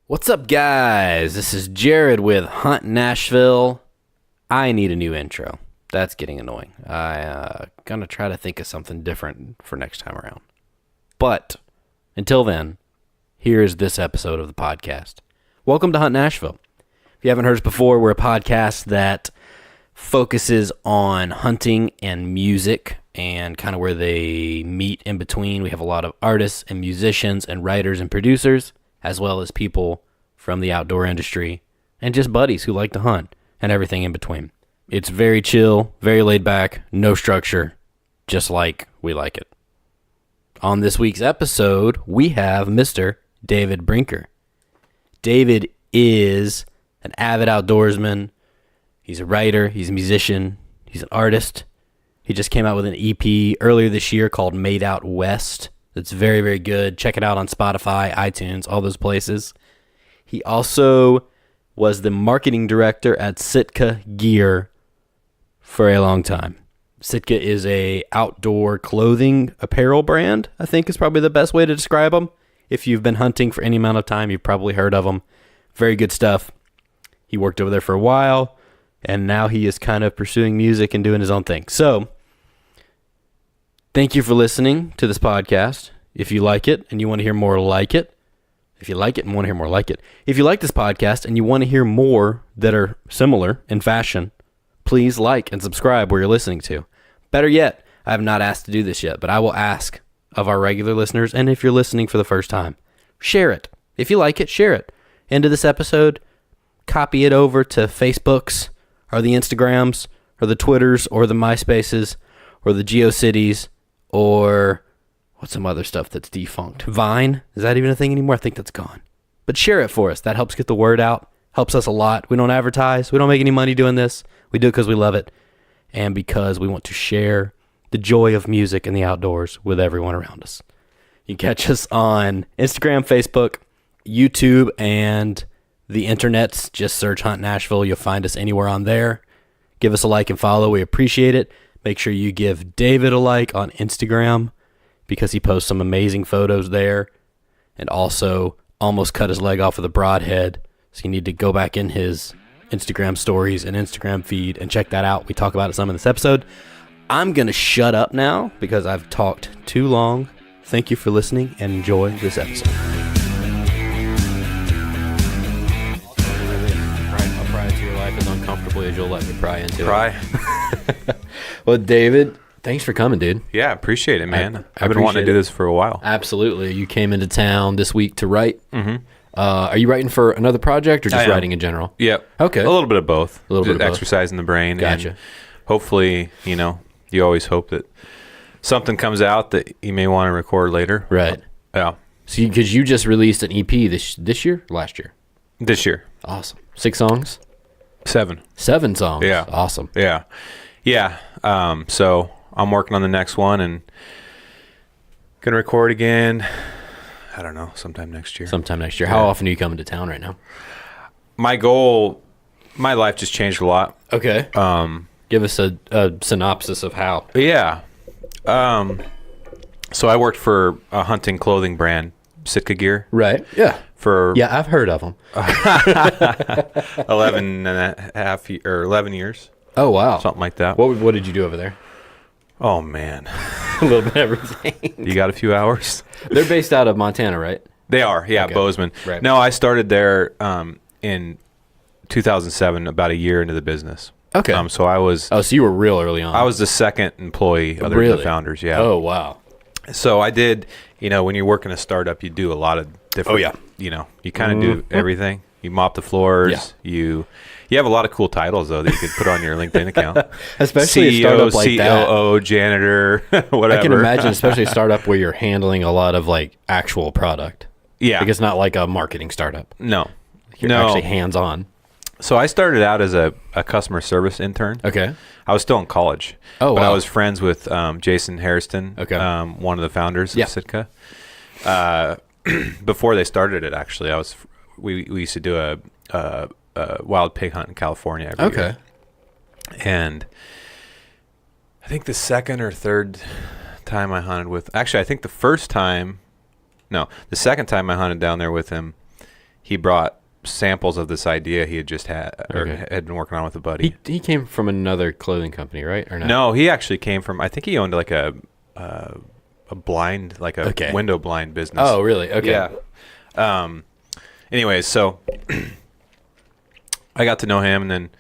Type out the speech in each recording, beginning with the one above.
What's up, guys? This is Jared with Hunt Nashville. I need a new intro. That's getting annoying. I'm going to try to think of something different for next time around. But until then, here's this episode of the podcast. Welcome to Hunt Nashville. If you haven't heard us before, we're a podcast that focuses on hunting and music and kind of where they meet in between. We have a lot of artists and musicians and writers and producers, as well as people from the outdoor industry and just buddies who like to hunt and everything in between. It's very chill, very laid back, no structure, just like we like it. On this week's episode, we have Mr. David Brinker. David is an avid outdoorsman. He's a writer, he's a musician, he's an artist. He just came out with an EP earlier this year called Made Out West. It's very, very good. Check it out on Spotify, iTunes, all those places. He also was the marketing director at Sitka Gear for a long time. Sitka is a outdoor clothing apparel brand, I think is probably the best way to describe them. If you've been hunting for any amount of time, you've probably heard of them. Very good stuff. He worked over there for a while, and now he is kind of pursuing music and doing his own thing. So, thank you for listening to this podcast. If you like it and you want to hear more like it, if you like it and want to hear more like it, if you like this podcast and you want to hear more that are similar in fashion, please like and subscribe where you're listening to. Better yet, I have not asked to do this yet, but I will ask of our regular listeners, and if you're listening for the first time, share it. If you like it, share it. End of this episode, copy it over to Facebooks or the Instagrams or the Twitters or the MySpaces or the GeoCities or what's some other stuff that's defunct? Vine? Is that even a thing anymore? I think that's gone. But share it for us. That helps get the word out. Helps us a lot. We don't advertise. We don't make any money doing this. We do it because we love it and because we want to share the joy of music and the outdoors with everyone around us. You can catch us on Instagram, Facebook, YouTube, and the internets. Just search Hunt Nashville. You'll find us anywhere on there. Give us a like and follow. We appreciate it. Make sure you give David a like on Instagram because he posts some amazing photos there and also almost cut his leg off with a broadhead. So you need to go back in his Instagram stories and Instagram feed and check that out. We talk about it some in this episode. I'm going to shut up now because I've talked too long. Thank you for listening and enjoy this episode. I'll pry into your life as uncomfortably as you'll let me pry into it. Well, David, thanks for coming, dude. Yeah, appreciate it, man. I've been wanting to do this for a while. Absolutely. You came into town this week to write. Mm-hmm. Are you writing for another project or just writing in general? Yep. Okay. A little bit of both. A little bit of both. Exercising the brain. Gotcha. And hopefully, you always hope that something comes out that you may want to record later. Right. Yeah. So, because you just released an EP this year? Last year? This year. Awesome. 6 songs? 7. 7 songs. Yeah. Awesome. Yeah. Yeah. So I'm working on the next one and gonna record again. I don't know, sometime next year. Yeah. How often are you coming to town right now? My life just changed a lot. Okay. Give us a synopsis of how. Yeah. So I worked for a hunting clothing brand, Sitka Gear. Right. Yeah. Yeah, I've heard of them. 11 years. Oh, wow. Something like that. What did you do over there? Oh, man. A little bit of everything. You got a few hours? They're based out of Montana, right? They are, yeah, okay. Bozeman. Right. No, I started there in 2007, about a year into the business. Okay. So I was... Oh, so you were real early on. I was the second employee other than the founders, yeah. Oh, wow. So I did, when you're working a startup, you do a lot of different... Oh, yeah. You kind of do everything. You mop the floors. Yeah. You have a lot of cool titles, though, that you could put on your LinkedIn account. Especially CEO, a startup like that. COO, janitor, whatever. I can imagine, especially a startup where you're handling a lot of, actual product. Yeah. Like, it's not like a marketing startup. No. You're actually hands-on. So I started out as a customer service intern. Okay. I was still in college. Oh, but wow. I was friends with Jason Hairston, one of the founders of Sitka. Before they started it, actually, we used to do a wild pig hunt in California every year. And I think the second or third time I hunted with... Actually, I think the second time I hunted down there with him, he brought samples of this idea he had just had or had been working on with a buddy. He came from another clothing company, right? Or not? No, he actually came from, I think he owned like a blind, like a window blind business. Oh, really? Okay. Yeah. Anyways, so I got to know him, and then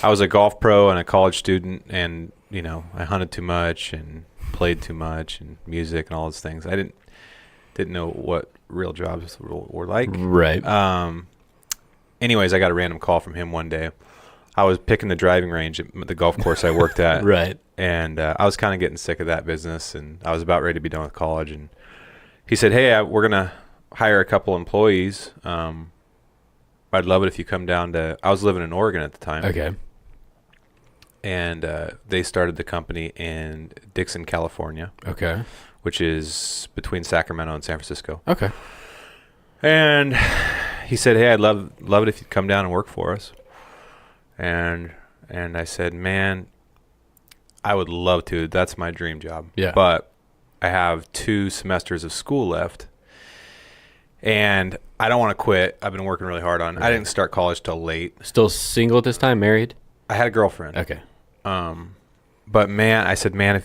I was a golf pro and a college student, and you know, I hunted too much and played too much and music and all those things. I didn't know what real jobs were like. Right. Anyways, I got a random call from him one day. I was picking the driving range at the golf course I worked at. Right. And I was kind of getting sick of that business, and I was about ready to be done with college. And he said, hey, we're going to hire a couple employees. I'd love it if you come down to – I was living in Oregon at the time. Okay. And they started the company in Dixon, California. Okay. Which is between Sacramento and San Francisco. Okay. And he said, hey, I'd love it if you'd come down and work for us. And I said, man, I would love to. That's my dream job. Yeah. But I have 2 semesters of school left. And I don't want to quit. I've been working really hard on it. I didn't start college till late. Still single at this time, married? I had a girlfriend. Okay. But man, I said, man,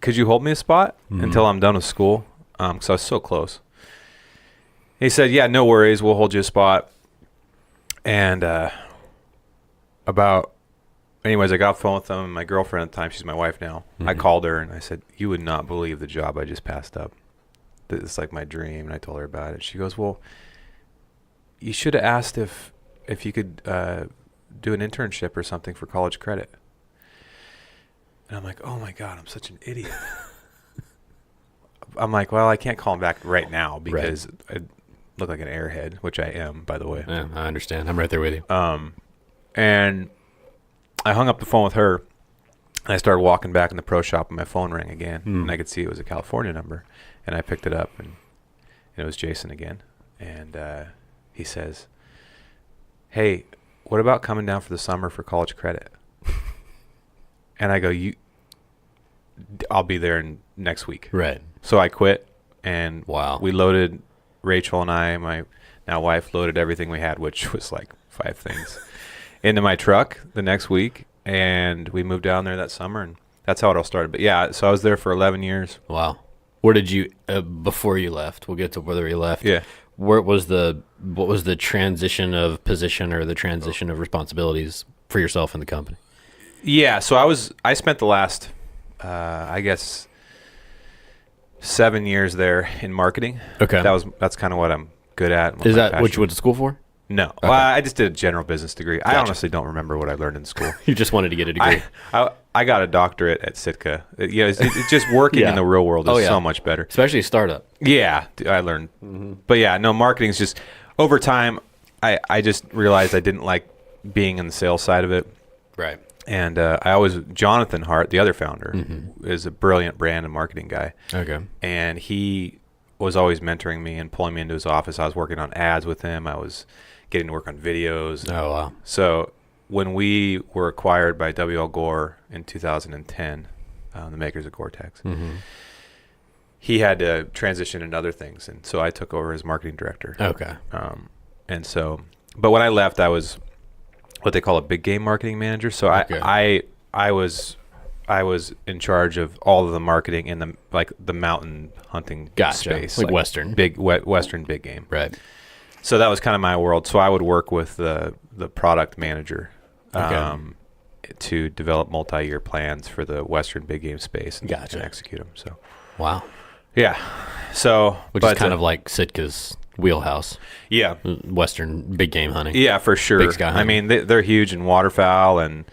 could you hold me a spot until I'm done with school? Because I was so close. He said, yeah, no worries. We'll hold you a spot. And anyways, I got off the phone with him. My girlfriend at the time, she's my wife now. I called her and I said, you would not believe the job I just passed up. It's like my dream. And I told her about it. She goes, well, you should have asked if you could do an internship or something for college credit. And I'm like, oh my God, I'm such an idiot. I'm like, well, I can't call him back right now because I look like an airhead, which I am, by the way. Yeah, I understand. I'm right there with you. And I hung up the phone with her, and I started walking back in the pro shop, and my phone rang again, and I could see it was a California number, and I picked it up, and it was Jason again, and he says, hey, what about coming down for the summer for college credit? And I go, I'll be there next week. Right. So I quit, and wow, we loaded, Rachel and I, my now wife, loaded everything we had, which was like 5 things, into my truck the next week, and we moved down there that summer, and that's how it all started. But yeah, so I was there for 11 years. Wow. Where did you before you left? We'll get to whether you left. Yeah. What was the transition of position or the transition of responsibilities for yourself in the company? Yeah, so I spent the last, I guess, 7 years there in marketing. Okay. That's kind of what I'm good at. Is that what you went to school for? No. Okay. Well, I just did a general business degree. Gotcha. I honestly don't remember what I learned in school. You just wanted to get a degree. I got a doctorate at Sitka. It's just working in the real world is so much better. Especially a startup. Yeah, I learned. But yeah, no, marketing is just, over time, I just realized I didn't like being in the sales side of it. Right. And Jonathan Hart, the other founder, is a brilliant brand and marketing guy. Okay. And he was always mentoring me and pulling me into his office. I was working on ads with him. I was getting to work on videos. Oh, wow. So when we were acquired by W.L. Gore in 2010, the makers of Gore-Tex, he had to transition into other things. And so I took over as marketing director. Okay. And so, but when I left, I was what they call a big game marketing manager. So I was in charge of all of the marketing in the mountain hunting space, like Western Western big game. Right. So that was kind of my world. So I would work with the product manager to develop multi-year plans for the Western big game space and execute them. So wow. Yeah. So which is kind of like Sitka's wheelhouse. Yeah. Western big game hunting. Yeah, for sure. Big sky hunting. I mean, they're huge in waterfowl and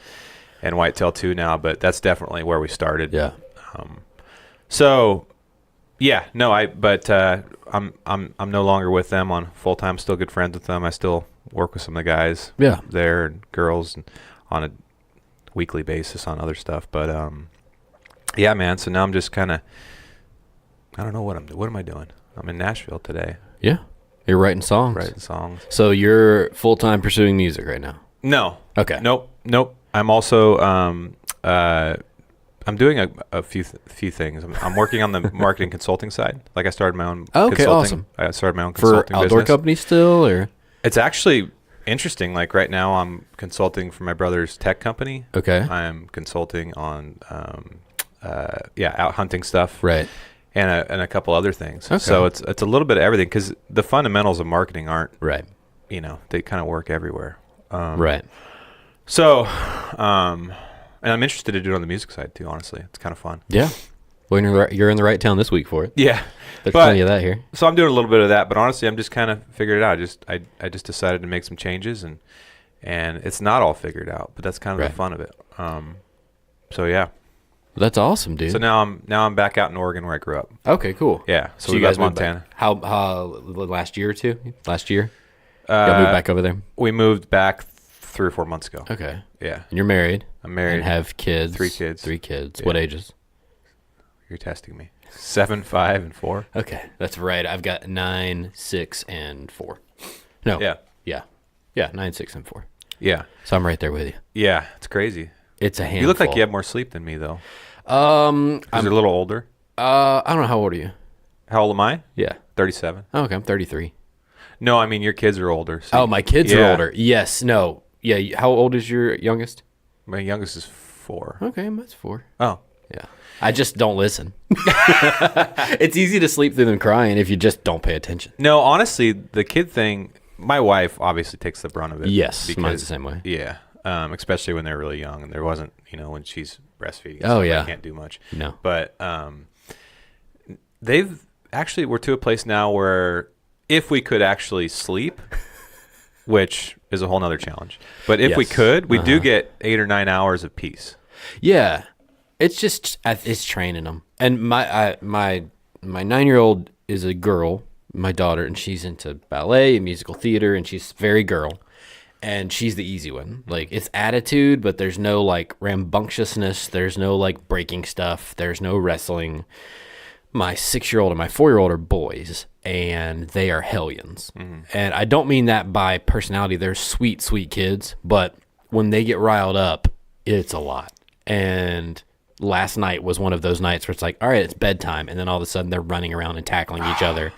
whitetail too now, but that's definitely where we started. Yeah. So yeah, no, I'm no longer with them on full time. Still good friends with them. I still work with some of the guys there and girls and on a weekly basis on other stuff. But yeah, man. So now I'm just kind of, I don't know what am I doing? I'm in Nashville today. Yeah. You're writing songs. Writing songs. So you're full time pursuing music right now? No. Okay. Nope. I'm also I'm doing a few things. I'm working on the marketing consulting side. Like I started my own Okay, consulting. awesome. I started my own For consulting outdoor business. companies still, or? It's actually interesting. Like right now, I'm consulting for my brother's tech company. Okay. I'm consulting on, out hunting stuff. Right. And a couple other things. Okay. So it's a little bit of everything because the fundamentals of marketing aren't, Right. They kind of work everywhere. Right. So, and I'm interested to do it on the music side too. Honestly, it's kind of fun. Yeah. Well, you're in the right town this week for it. Yeah. There's plenty of that here. So I'm doing a little bit of that, but honestly, I'm just kind of figured it out. I just decided to make some changes, and it's not all figured out, but that's kind of Right. the fun of it. So yeah. That's awesome, dude. So now I'm back out in Oregon where I grew up. Okay, cool. Yeah. So you we guys left moved back. Montana. How last year or two? Last year? Y'all moved back over there? We moved back 3 or 4 months ago. Okay. Yeah. And you're married? I'm married. And have kids? 3 kids. 3 kids. Yeah. What ages? You're testing me. 7, 5, and 4. Okay, that's right. I've got 9, 6, and 4. No. Yeah. Yeah, 9, 6, and 4. Yeah. So I'm right there with you. Yeah. It's crazy. It's a handful. You look like you have more sleep than me, though. I'm You're a little older. I don't know, how old are you? How old am I? Yeah. 37. Oh, okay, I'm 33. No, I mean your kids are older. So Oh, my kids are Yeah. older. Yes. No. Yeah. How old is your youngest? My youngest is 4. Okay, that's 4. Oh. Yeah. I just don't listen. It's easy to sleep through them crying if you just don't pay attention. No, honestly, the kid thing, my wife obviously takes the brunt of it. Yes, mine's the same way. Yeah. Especially when they're really young, and there wasn't, when she's breastfeeding. Oh, so yeah. I can't do much. No. But we're to a place now where if we could actually sleep, which is a whole nother challenge, but if we Yes. could, we do get 8 or 9 hours of peace. Yeah, it's training them. And my 9-year-old is a girl, my daughter, and she's into ballet and musical theater, and she's very girl. And she's the easy one. Like, it's attitude, but there's no like rambunctiousness. There's no like breaking stuff. There's no wrestling. My 6-year-old and my 4-year-old are boys, and they are hellions. And I don't mean that by personality. They're sweet, sweet kids, but when they get riled up, it's a lot. And last night was one of those nights where it's like, all right, it's bedtime, and then all of a sudden they're running around and tackling each other,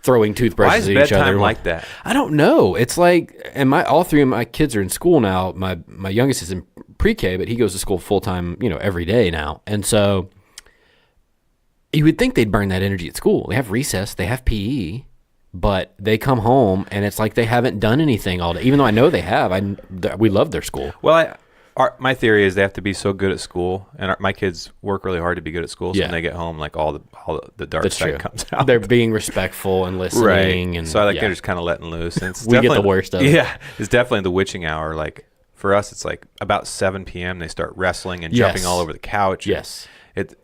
throwing Why toothbrushes is at each other. bedtime like that? I don't know. It's like, and all 3 of my kids are in school now. My youngest is in pre-K, but he goes to school full time, every day now. And so you would think they'd burn that energy at school. They have recess, they have PE, but they come home and it's like they haven't done anything all day. Even though I know they have, we love their school. Well, my theory is they have to be so good at school, and my kids work really hard to be good at school. So Yeah. when they get home, like all the dark That's side true. comes out. They're being respectful and listening. Right. And So yeah. they're just kind of letting loose. And it's We get the definitely- worst of it. Yeah, it's definitely the witching hour. Like for us, it's like about 7 p.m. They start wrestling and jumping Yes. all over the couch. Yes.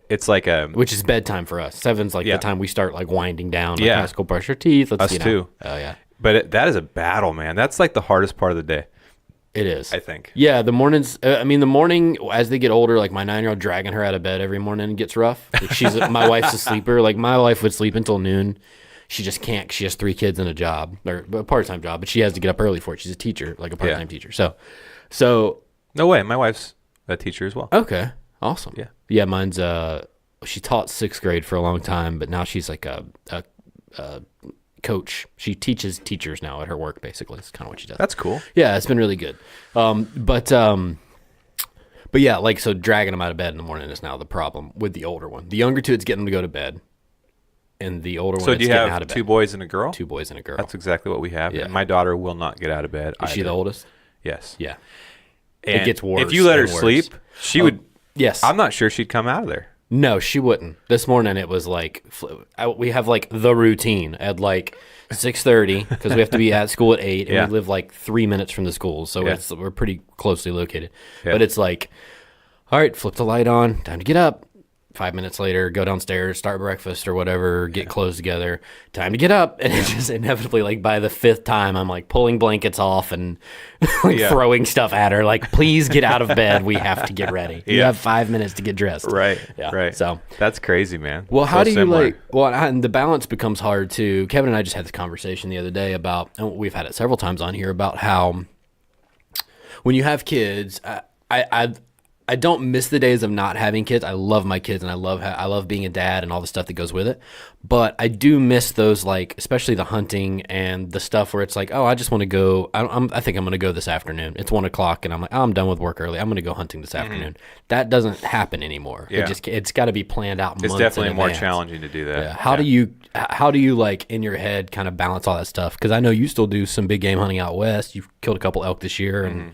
It's like a Which is bedtime for us. 7's like Yeah. the time we start like winding down. Like, Yeah. let's go brush our teeth. Let's Us too. Oh yeah, but that is a battle, man. That's like the hardest part of the day, it is. I think. Yeah, the mornings. The morning as they get older, like my 9-year-old dragging her out of bed every morning gets rough. Like my wife's a sleeper. Like my wife would sleep until noon. She just can't. She has 3 kids and a job, or a part-time job, but she has to get up early for it. She's a teacher, like a part-time teacher. So No way. My wife's a teacher as well. okay, awesome. Yeah. Mine's she taught 6th grade for a long time, but now she's like a coach. She teaches teachers now at her work. Basically, it's kind of what she does. That's cool. Yeah, it's been really good. But yeah, like, so dragging them out of bed in the morning is now the problem with the older one. The younger 2, it's getting them to go to bed, and the older one, So it's do you getting out have of bed. 2 boys and a girl? 2 boys and a girl. That's exactly what we have. Yeah. And my daughter will not get out of bed. Is she either. the oldest? Yes. Yeah. And It gets worse. If you let her and worse. sleep, she would. Yes. I'm not sure she'd come out of there. No, she wouldn't. This morning it was like we have like the routine at like 6:30 because we have to be at school at 8, and Yeah. we live like 3 minutes from the school, so Yeah. we're pretty closely located. Yeah. But it's like, all right, flip the light on, time to get up. 5 minutes later, go downstairs, start breakfast or whatever, get clothes together, time to get up. And it's just inevitably, like, by the 5th time, I'm like pulling blankets off and like Yeah. throwing stuff at her. Like, please get out of bed. We have to get ready. You Yeah. have 5 minutes to get dressed. Right. Yeah. Right. So, that's crazy, man. well, how So do you similar. like? Well, and the balance becomes hard too. Kevin and I just had this conversation the other day about, and we've had it several times on here, about how when you have kids, I don't miss the days of not having kids. I love my kids and I love being a dad and all the stuff that goes with it. But I do miss those, like, especially the hunting and the stuff where it's like, oh, I just want to go. I think I'm going to go this afternoon. It's 1:00 and I'm like, oh, I'm done with work early. I'm going to go hunting this afternoon. That doesn't happen anymore. Yeah. It's got to be planned out months It's definitely in more advance. challenging to do that. Yeah. How do you like in your head kind of balance all that stuff? Because I know you still do some big game hunting out west. You've killed a couple elk this year, and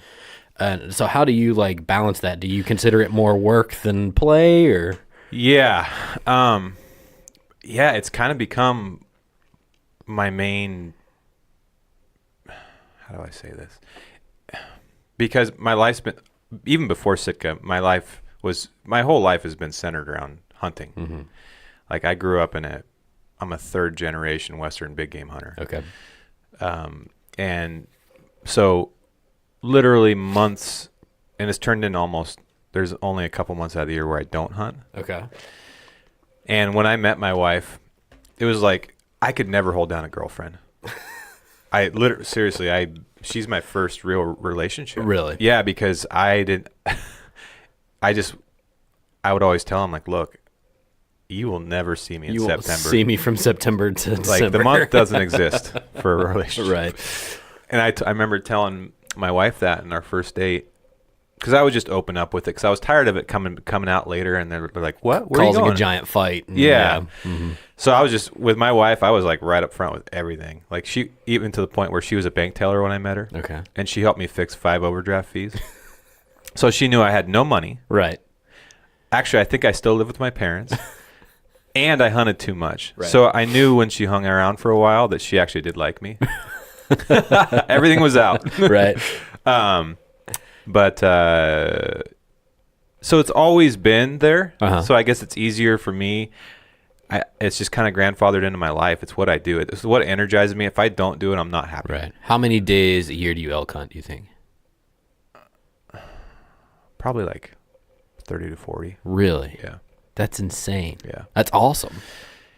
so how do you like balance that? Do you consider it more work than play, or? Yeah, it's kind of become my main. How do I say this? Because my life's been, even before Sitka, my whole life has been centered around hunting. Mm-hmm. Like I grew up I'm a third generation Western big game hunter. Okay. And so literally months, and it's turned into there's only a couple months out of the year where I don't hunt. Okay. And when I met my wife, it was like I could never hold down a girlfriend. She's my first real relationship. Really? Yeah, because I would always tell him, like, look, you will never see me in You September. won't see me from September to Like December. the month doesn't exist for a relationship. Right. And I remember telling my wife that in our first date, because I would just open up with it, because I was tired of it coming out later, and they're like, "What? Where are you Causing going?" a giant fight. Yeah. Mm-hmm. So I was just with my wife. I was like right up front with everything. Like she, even to the point where she was a bank teller when I met her. Okay. And she helped me fix 5 overdraft fees. So she knew I had no money. Right. Actually, I think I still live with my parents. And I hunted too much. Right. So I knew when she hung around for a while that she actually did like me. Everything was out. Right. But so it's always been there. Uh-huh. So I guess it's easier for me. It's just kind of grandfathered into my life. It's what I do. It's what energizes me. If I don't do it, I'm not happy. Right. How many days a year do you elk hunt, do you think? Probably like 30 to 40. Really? Yeah. That's insane. Yeah. That's awesome.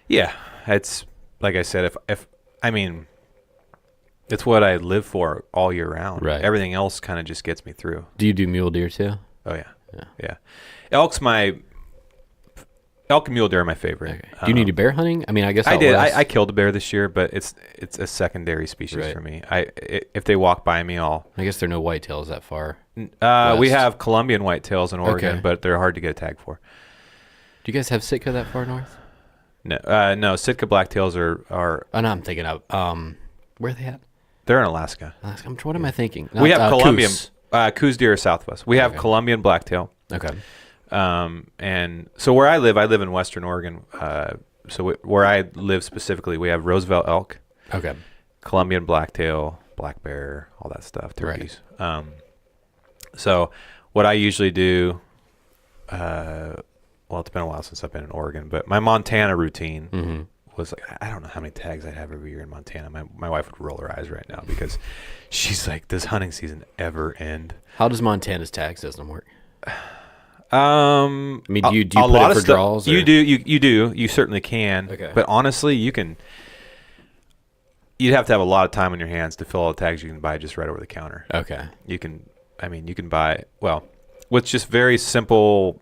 Yeah. It's like I said, if I mean, it's what I live for all year round. Right. Everything else kind of just gets me through. Do you do mule deer too? Oh yeah. Yeah. Yeah. Elk and mule deer are my favorite. Okay. Do you need to bear hunting? I mean, I guess I out did. west- I killed a bear this year, but it's a secondary species Right. for me. If they walk by me, I guess there are no whitetails that far. we West. have Colombian whitetails in Oregon, Okay. but they're hard to get a tag for. Do you guys have Sitka that far north? No, Sitka blacktails are Oh, no, I'm thinking of where are they at? they're in Alaska. What am I thinking? We have Colombian Coos. Coos deer are southwest. We have Okay. Colombian blacktail. Okay. And so where I live in Western Oregon. So where I live specifically, we have Roosevelt elk, Okay. Colombian blacktail, black bear, all that stuff, turkeys. So what I usually do, well, it's been a while since I've been in Oregon, but my Montana routine was like, I don't know how many tags I'd have every year in Montana. My wife would roll her eyes right now because she's like, does hunting season ever end? How does Montana's tag system work? I mean, do you put it for draws? You or- do. You do. You certainly can. Okay. But honestly, you'd have to have a lot of time on your hands to fill all the tags you can buy just right over the counter. Okay. You can buy, well, with just very simple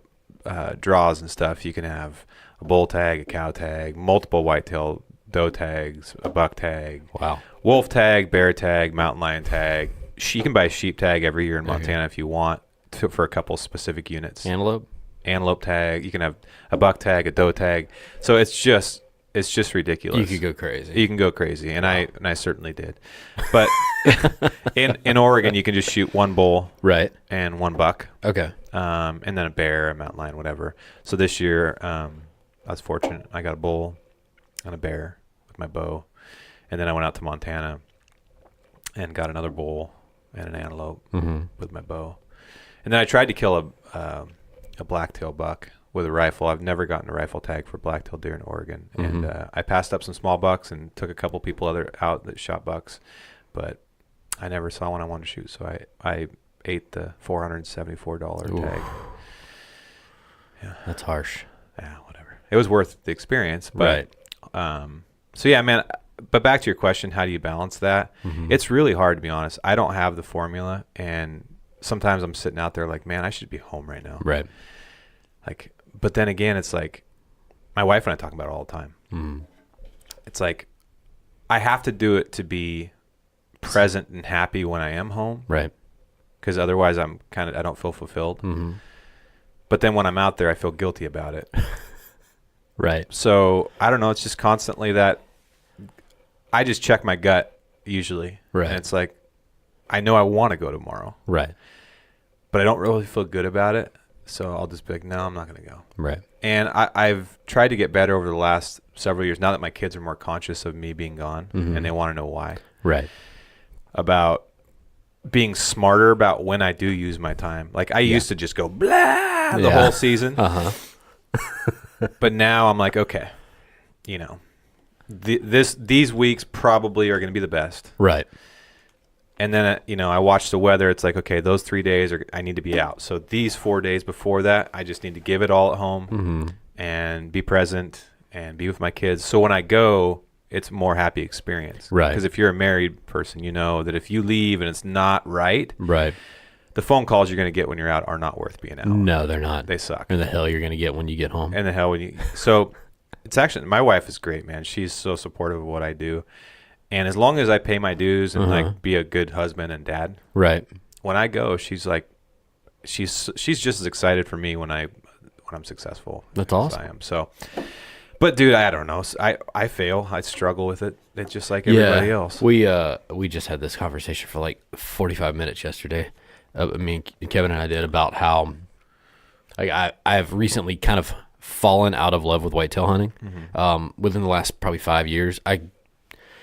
draws and stuff, you can have a bull tag, a cow tag, multiple whitetail doe tags, a buck tag, Wow. wolf tag, bear tag, mountain lion tag. You can buy a sheep tag every year in Montana if you want for a couple specific units. Antelope tag. You can have a buck tag, a doe tag. So it's just ridiculous. You could go crazy. You can go crazy, and I certainly did. But in Oregon, you can just shoot one bull Right. and one buck, Okay. and then a bear, a mountain lion, whatever. So this year, I was fortunate. I got a bull and a bear with my bow, and then I went out to Montana and got another bull and an antelope with my bow. And then I tried to kill a blacktail buck with a rifle. I've never gotten a rifle tag for blacktail deer in Oregon. And I passed up some small bucks and took a couple people out that shot bucks, but I never saw one I wanted to shoot. So I ate the $474 tag. Yeah. That's harsh. Yeah, whatever. It was worth the experience. But, so yeah, man, but back to your question, how do you balance that? It's really hard, to be honest. I don't have the formula, and sometimes I'm sitting out there like, man, I should be home right now. Right. Like, but then again, it's like my wife and I talk about it all the time. Mm-hmm. It's like I have to do it to be present and happy when I am home. Right. Because otherwise I don't feel fulfilled. Mm-hmm. But then when I'm out there, I feel guilty about it. Right. So I don't know. It's just constantly that I just check my gut usually. Right. And it's like, I know I want to go tomorrow. Right. But I don't really feel good about it. So I'll just be like, no, I'm not going to go. Right. And I've tried to get better over the last several years, now that my kids are more conscious of me being gone, mm-hmm. and they want to know why. Right. About being smarter about when I do use my time. Like I used to just go blah the whole season. But now I'm like, okay, these weeks probably are going to be the best. Right. And then, I watch the weather. It's like, okay, those 3 days I need to be out. So these 4 days before that, I just need to give it all at home mm-hmm. and be present and be with my kids. So when I go, it's a more happy experience. Right. Because if you're a married person, you know that if you leave and it's not right, right, the phone calls you're going to get when you're out are not worth being out. No, they're not. They suck. And the hell you're going to get when you get home. And the hell so it's actually, my wife is great, man. She's so supportive of what I do. And as long as I pay my dues and like be a good husband and dad, right, when I go, she's like, she's just as excited for me when I'm successful. That's awesome. As I am. So, but dude, I don't know. I fail. I struggle with it. It's just like everybody else. We just had this conversation for like 45 minutes yesterday. Me and Kevin and I did about how like I've recently kind of fallen out of love with whitetail hunting. Mm-hmm. Within the last probably 5 years, I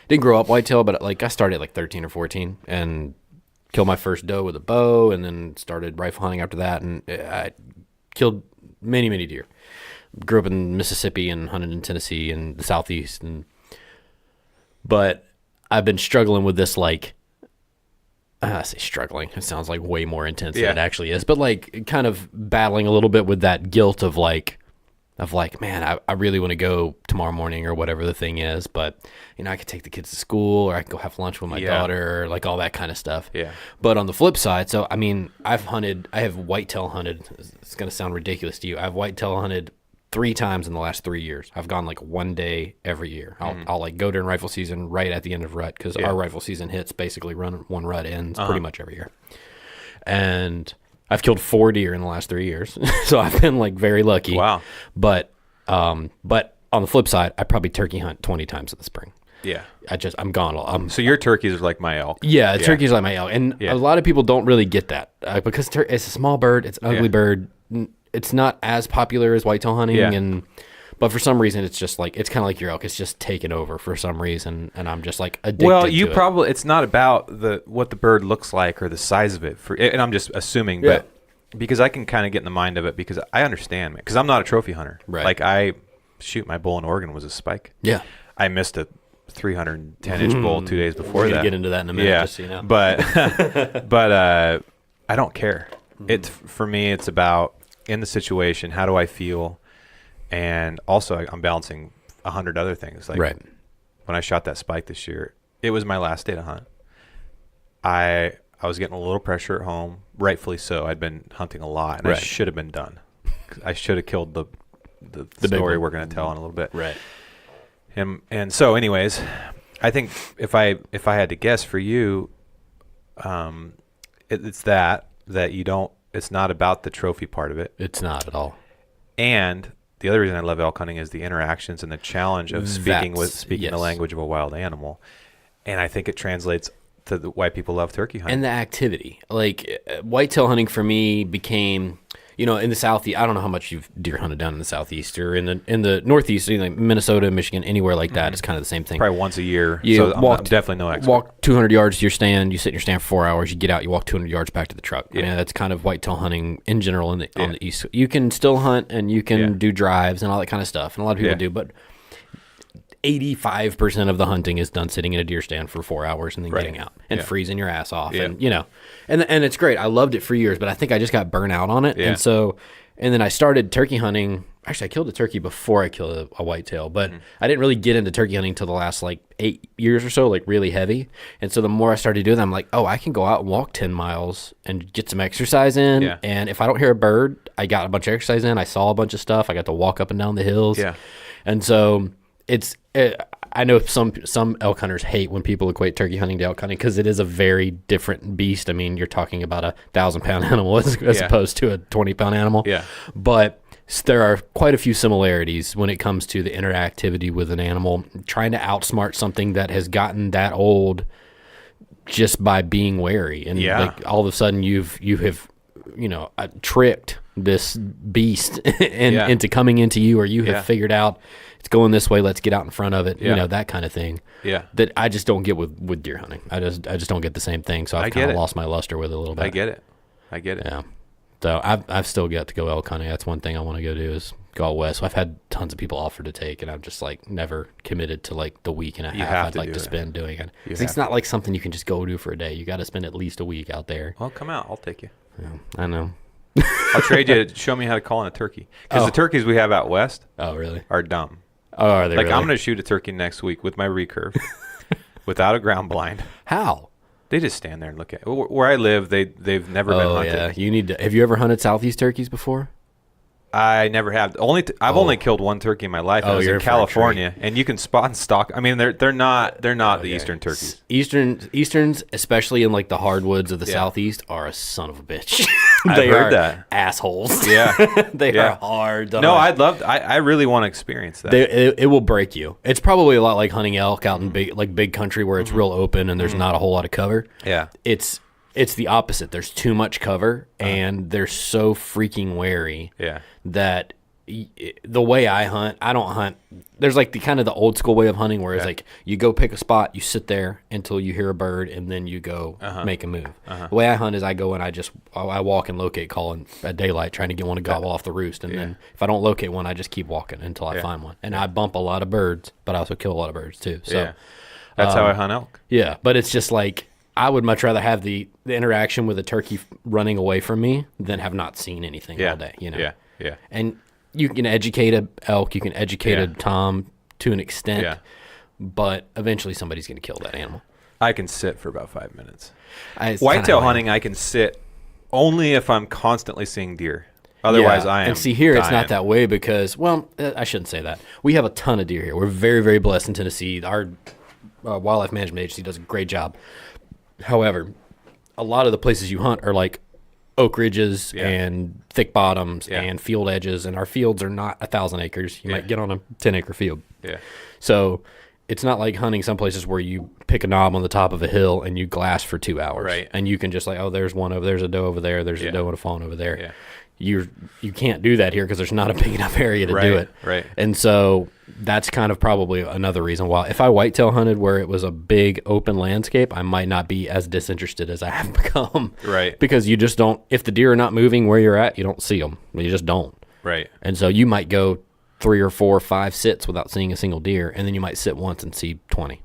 didn't grow up whitetail, but like I started at like 13 or 14 and killed my first doe with a bow, and then started rifle hunting after that, and I killed many, many deer. Grew up in Mississippi and hunted in Tennessee and the Southeast, but I've been struggling with this, like, I say struggling, it sounds like way more intense than it actually is, but like kind of battling a little bit with that guilt of like, man, I really want to go tomorrow morning or whatever the thing is, but I could take the kids to school, or I could go have lunch with my daughter, or like all that kind of stuff. Yeah. But on the flip side, so I mean, I have whitetail hunted. It's going to sound ridiculous to you. I've whitetail hunted 3 times in the last 3 years. I've gone like one day every year. I'll like go during rifle season right at the end of rut, because our rifle season hits basically one rut ends pretty much every year. And I've killed 4 deer in the last 3 years. So I've been like very lucky. Wow. But on the flip side, I probably turkey hunt 20 times in the spring. Yeah. I'm gone. So your turkeys are like my elk. Yeah, turkeys are like my elk. And a lot of people don't really get that because it's a small bird. It's an ugly bird. It's not as popular as whitetail hunting. But for some reason, it's just like, it's kind of like your elk. It's just taken over for some reason. And I'm just like addicted to it. It's not about what the bird looks like or the size of it. And I'm just assuming, but because I can kind of get in the mind of it, because I understand, man, because I'm not a trophy hunter. Right. Like my bull in Oregon was a spike. Yeah. I missed a 310-inch bull 2 days before that. We're going to get into that in a minute, just so you know. But, I don't care. For me, it's about, in the situation, how do I feel? And also, I'm balancing 100 other things. Like when I shot that spike this year, it was my last day to hunt. I was getting a little pressure at home, rightfully so. I'd been hunting a lot, and I should have been done. I should have killed the story we're going to tell in a little bit. Right. And so, anyways, I think if I had to guess for you, it's that you don't. It's not about the trophy part of it. It's not at all. And the other reason I love elk hunting is the interactions and the challenge of speaking the language of a wild animal. And I think it translates to why people love turkey hunting. And the activity. Like, whitetail hunting for me became, in the Southeast, I don't know how much you've deer hunted down in the Southeast or in the Northeast, like Minnesota, Michigan, anywhere like that. It's kind of the same thing. Probably once a year. So I'm definitely no expert. Walk 200 yards to your stand. You sit in your stand for 4 hours. You get out. You walk 200 yards back to the truck. Yeah. I mean, that's kind of whitetail hunting in general on the East. You can still hunt and you can do drives and all that kind of stuff. And a lot of people do, but 85% of the hunting is done sitting in a deer stand for 4 hours and then getting out and freezing your ass off. And, and it's great. I loved it for years, but I think I just got burnt out on it. Yeah. And then I started turkey hunting. Actually, I killed a turkey before I killed a whitetail, but I didn't really get into turkey hunting until the last like 8 years or so, like really heavy. And so the more I started doing that, I'm like, oh, I can go out and walk 10 miles and get some exercise in. Yeah. And if I don't hear a bird, I got a bunch of exercise in. I saw a bunch of stuff. I got to walk up and down the hills. Yeah. And so I know some elk hunters hate when people equate turkey hunting to elk hunting because it is a very different beast. I mean, you're talking about a 1,000-pound animal as opposed to a 20-pound animal. Yeah. But there are quite a few similarities when it comes to the interactivity with an animal, trying to outsmart something that has gotten that old just by being wary. And like all of a sudden you have tricked this beast into coming into you, or you have figured out it's going this way, let's get out in front of it, that kind of thing. Yeah. That I just don't get with deer hunting. I just don't get the same thing. So I've kind of lost my luster with it a little bit. I get it. Yeah. So I've still got to go elk hunting. That's one thing I want to go do is go out west. So I've had tons of people offer to take, and I've just like never committed to like the week and a half I'd like to spend doing it. It's not like something you can just go do for a day. You got to spend at least a week out there. Well, come out. I'll take you. Yeah, I know. I'll trade you to show me how to call in a turkey. Because the turkeys we have out west are dumb. Oh, are they like, really? I'm going to shoot a turkey next week with my recurve without a ground blind. How? They just stand there and look at it. Where I live, they've never been hunted. Yeah. You need to. Have you ever hunted southeast turkeys before? I never have. I've only killed one turkey in my life. I was in California, and you can spot and stalk. I mean, they're not the eastern turkeys. Easterns, especially in like the hardwoods of the southeast, are a son of a bitch. I've heard that. Assholes. Yeah, they are hard. No, I really want to experience that. It will break you. It's probably a lot like hunting elk out in big country where it's real open and there's not a whole lot of cover. Yeah, It's the opposite. There's too much cover, and they're so freaking wary that the way I hunt, I don't hunt. There's like the old school way of hunting where it's like you go pick a spot, you sit there until you hear a bird, and then you go make a move. The way I hunt is I go and I walk and locate call at daylight trying to get one to gobble off the roost. And then if I don't locate one, I just keep walking until I find one. And I bump a lot of birds, but I also kill a lot of birds too. So that's how I hunt elk. Yeah, but it's just like, I would much rather have the interaction with a turkey running away from me than have not seen anything all day, Yeah. And you can educate a elk, you can educate a tom to an extent, but eventually somebody's going to kill that animal. I can sit for about 5 minutes. Whitetail hunting, I can sit only if I'm constantly seeing deer. Otherwise, I am. And see, here dying. It's not that way because, well, I shouldn't say that. We have a ton of deer here. We're very, very blessed in Tennessee. Our wildlife management agency does a great job. However, a lot of the places you hunt are like oak ridges and thick bottoms and field edges, and our fields are not 1,000 acres. You might get on a 10-acre field. Yeah. So it's not like hunting some places where you pick a knob on the top of a hill and you glass for 2 hours. Right. And you can just like, oh, there's one over there's a doe over there, there's a doe and a fawn over there. Yeah. You can't do that here because there's not a big enough area to do it. Right. And so that's kind of probably another reason why. If I whitetail hunted where it was a big open landscape, I might not be as disinterested as I have become. Right. Because you just don't. If the deer are not moving where you're at, you don't see them. You just don't. Right. And so you might go 3 or 4 or 5 sits without seeing a single deer, and then you might sit once and see 20.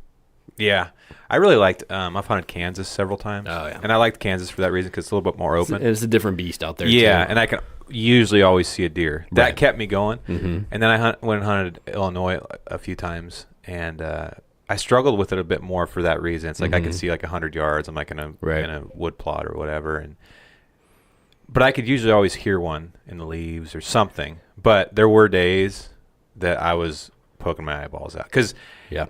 Yeah. I really liked, I've hunted Kansas several times. Oh, yeah. And I liked Kansas for that reason because it's a little bit more open. It's a different beast out there, too. And I can usually always see a deer. That kept me going. Mm-hmm. And then I went and hunted Illinois a few times, and I struggled with it a bit more for that reason. It's like I could see like 100 yards. I'm like in a wood plot or whatever. But I could usually always hear one in the leaves or something. But there were days that I was poking my eyeballs out because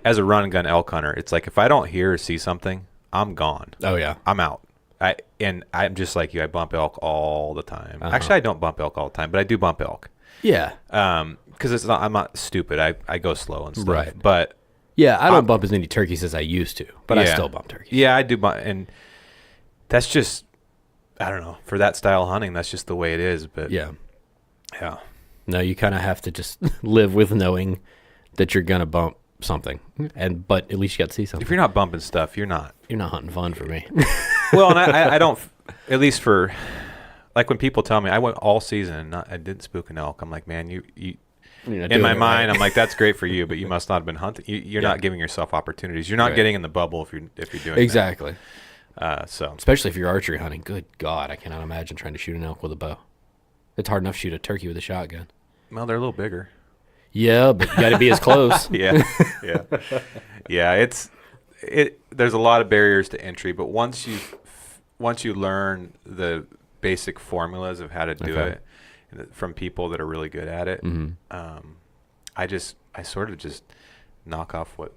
as a run and gun elk hunter, it's like if I don't hear or see something, I'm gone. Oh yeah, I'm out. I'm just like you. I bump elk all the time. Actually, I don't bump elk all the time, but I do bump elk. Yeah. Because I'm not stupid. I go slow and stuff. Right. But yeah, I don't bump as many turkeys as I used to, but I still bump turkeys. Yeah, I do bump, and that's just I don't know for that style of hunting. That's just the way it is. But yeah. No, you kind of have to just live with knowing that you're gonna bump something, but at least you got to see something. If you're not bumping stuff, you're not hunting fun for me. Well, and I don't, at least for like when people tell me I went all season and I didn't spook an elk, I'm like, man, you in my mind, I'm like, that's great for you, but you must not have been hunting. You're not giving yourself opportunities. You're not getting in the bubble if you're doing exactly. That. So especially if you're archery hunting, good God, I cannot imagine trying to shoot an elk with a bow. It's hard enough to shoot a turkey with a shotgun. Well, they're a little bigger. Yeah, but you got to be as close. Yeah. Yeah. There's a lot of barriers to entry, but once you learn the basic formulas of how to do it from people that are really good at it, I sort of just knock off what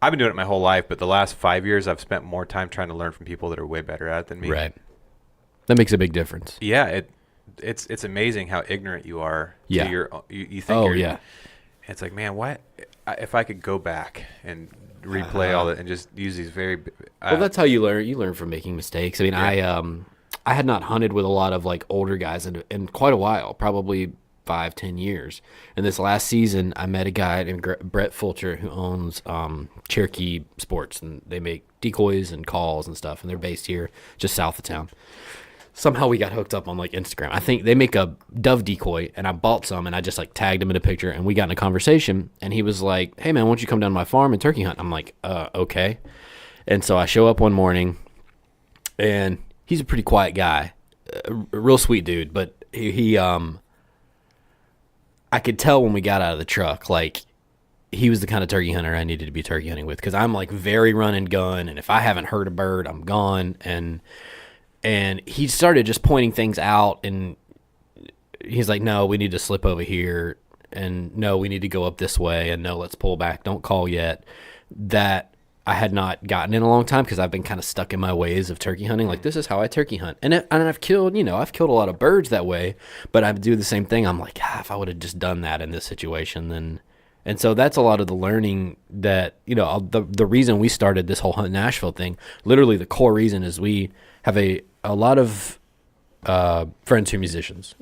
I've been doing it my whole life, but the last 5 years I've spent more time trying to learn from people that are way better at it than me. Right. That makes a big difference. Yeah, it's amazing how ignorant you are to your you think it's like, man, what if I could go back and replay all that and just use these very well, that's how you learn. You learn from making mistakes. I mean, I had not hunted with a lot of like older guys in quite a while, probably 5-10 years. And this last season, I met a guy named Brett Fulcher who owns Cherokee Sports, and they make decoys and calls and stuff, and they're based here just south of town. Somehow we got hooked up on like Instagram. I think they make a dove decoy, and I bought some, and I just like tagged him in a picture, and we got in a conversation, and he was like, "Hey man, why don't you come down to my farm and turkey hunt?" I'm like, okay. And so I show up one morning, and he's a pretty quiet guy, a real sweet dude, but he I could tell when we got out of the truck, like he was the kind of turkey hunter I needed to be turkey hunting with, because I'm like very run and gun, and if I haven't heard a bird, I'm gone. And he started just pointing things out, and he's like, no, we need to slip over here, and no, we need to go up this way, and no, let's pull back, don't call yet. That I had not gotten in a long time, because I've been kind of stuck in my ways of turkey hunting. Like, this is how I turkey hunt. And I've killed a lot of birds that way, but I do the same thing. I'm like, if I would have just done that in this situation, then... And so that's a lot of the learning that, the reason we started this whole Hunt Nashville thing, literally the core reason is we have a lot of friends who are musicians.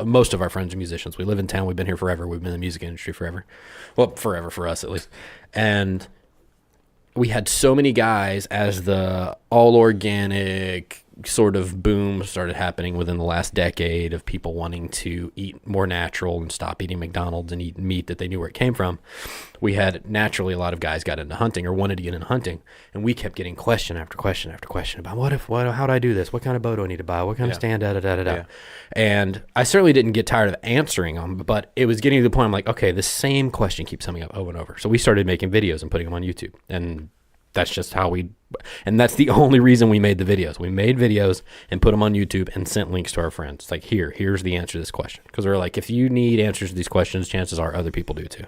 Most of our friends are musicians. We live in town. We've been here forever. We've been in the music industry forever. Well, forever for us at least. And we had so many guys as the all organic sort of boom started happening within the last decade of people wanting to eat more natural and stop eating McDonald's and eat meat that they knew where it came from. We had naturally a lot of guys got into hunting or wanted to get into hunting, and we kept getting question after question after question about how do I do this? What kind of bow do I need to buy? What kind of stand? Yeah. And I certainly didn't get tired of answering them, but it was getting to the point I'm like, okay, the same question keeps coming up over and over. So we started making videos and putting them on YouTube, and that's just how and that's the only reason we made the videos. We made videos and put them on YouTube and sent links to our friends. It's like, here's the answer to this question. Because we're like, if you need answers to these questions, chances are other people do too.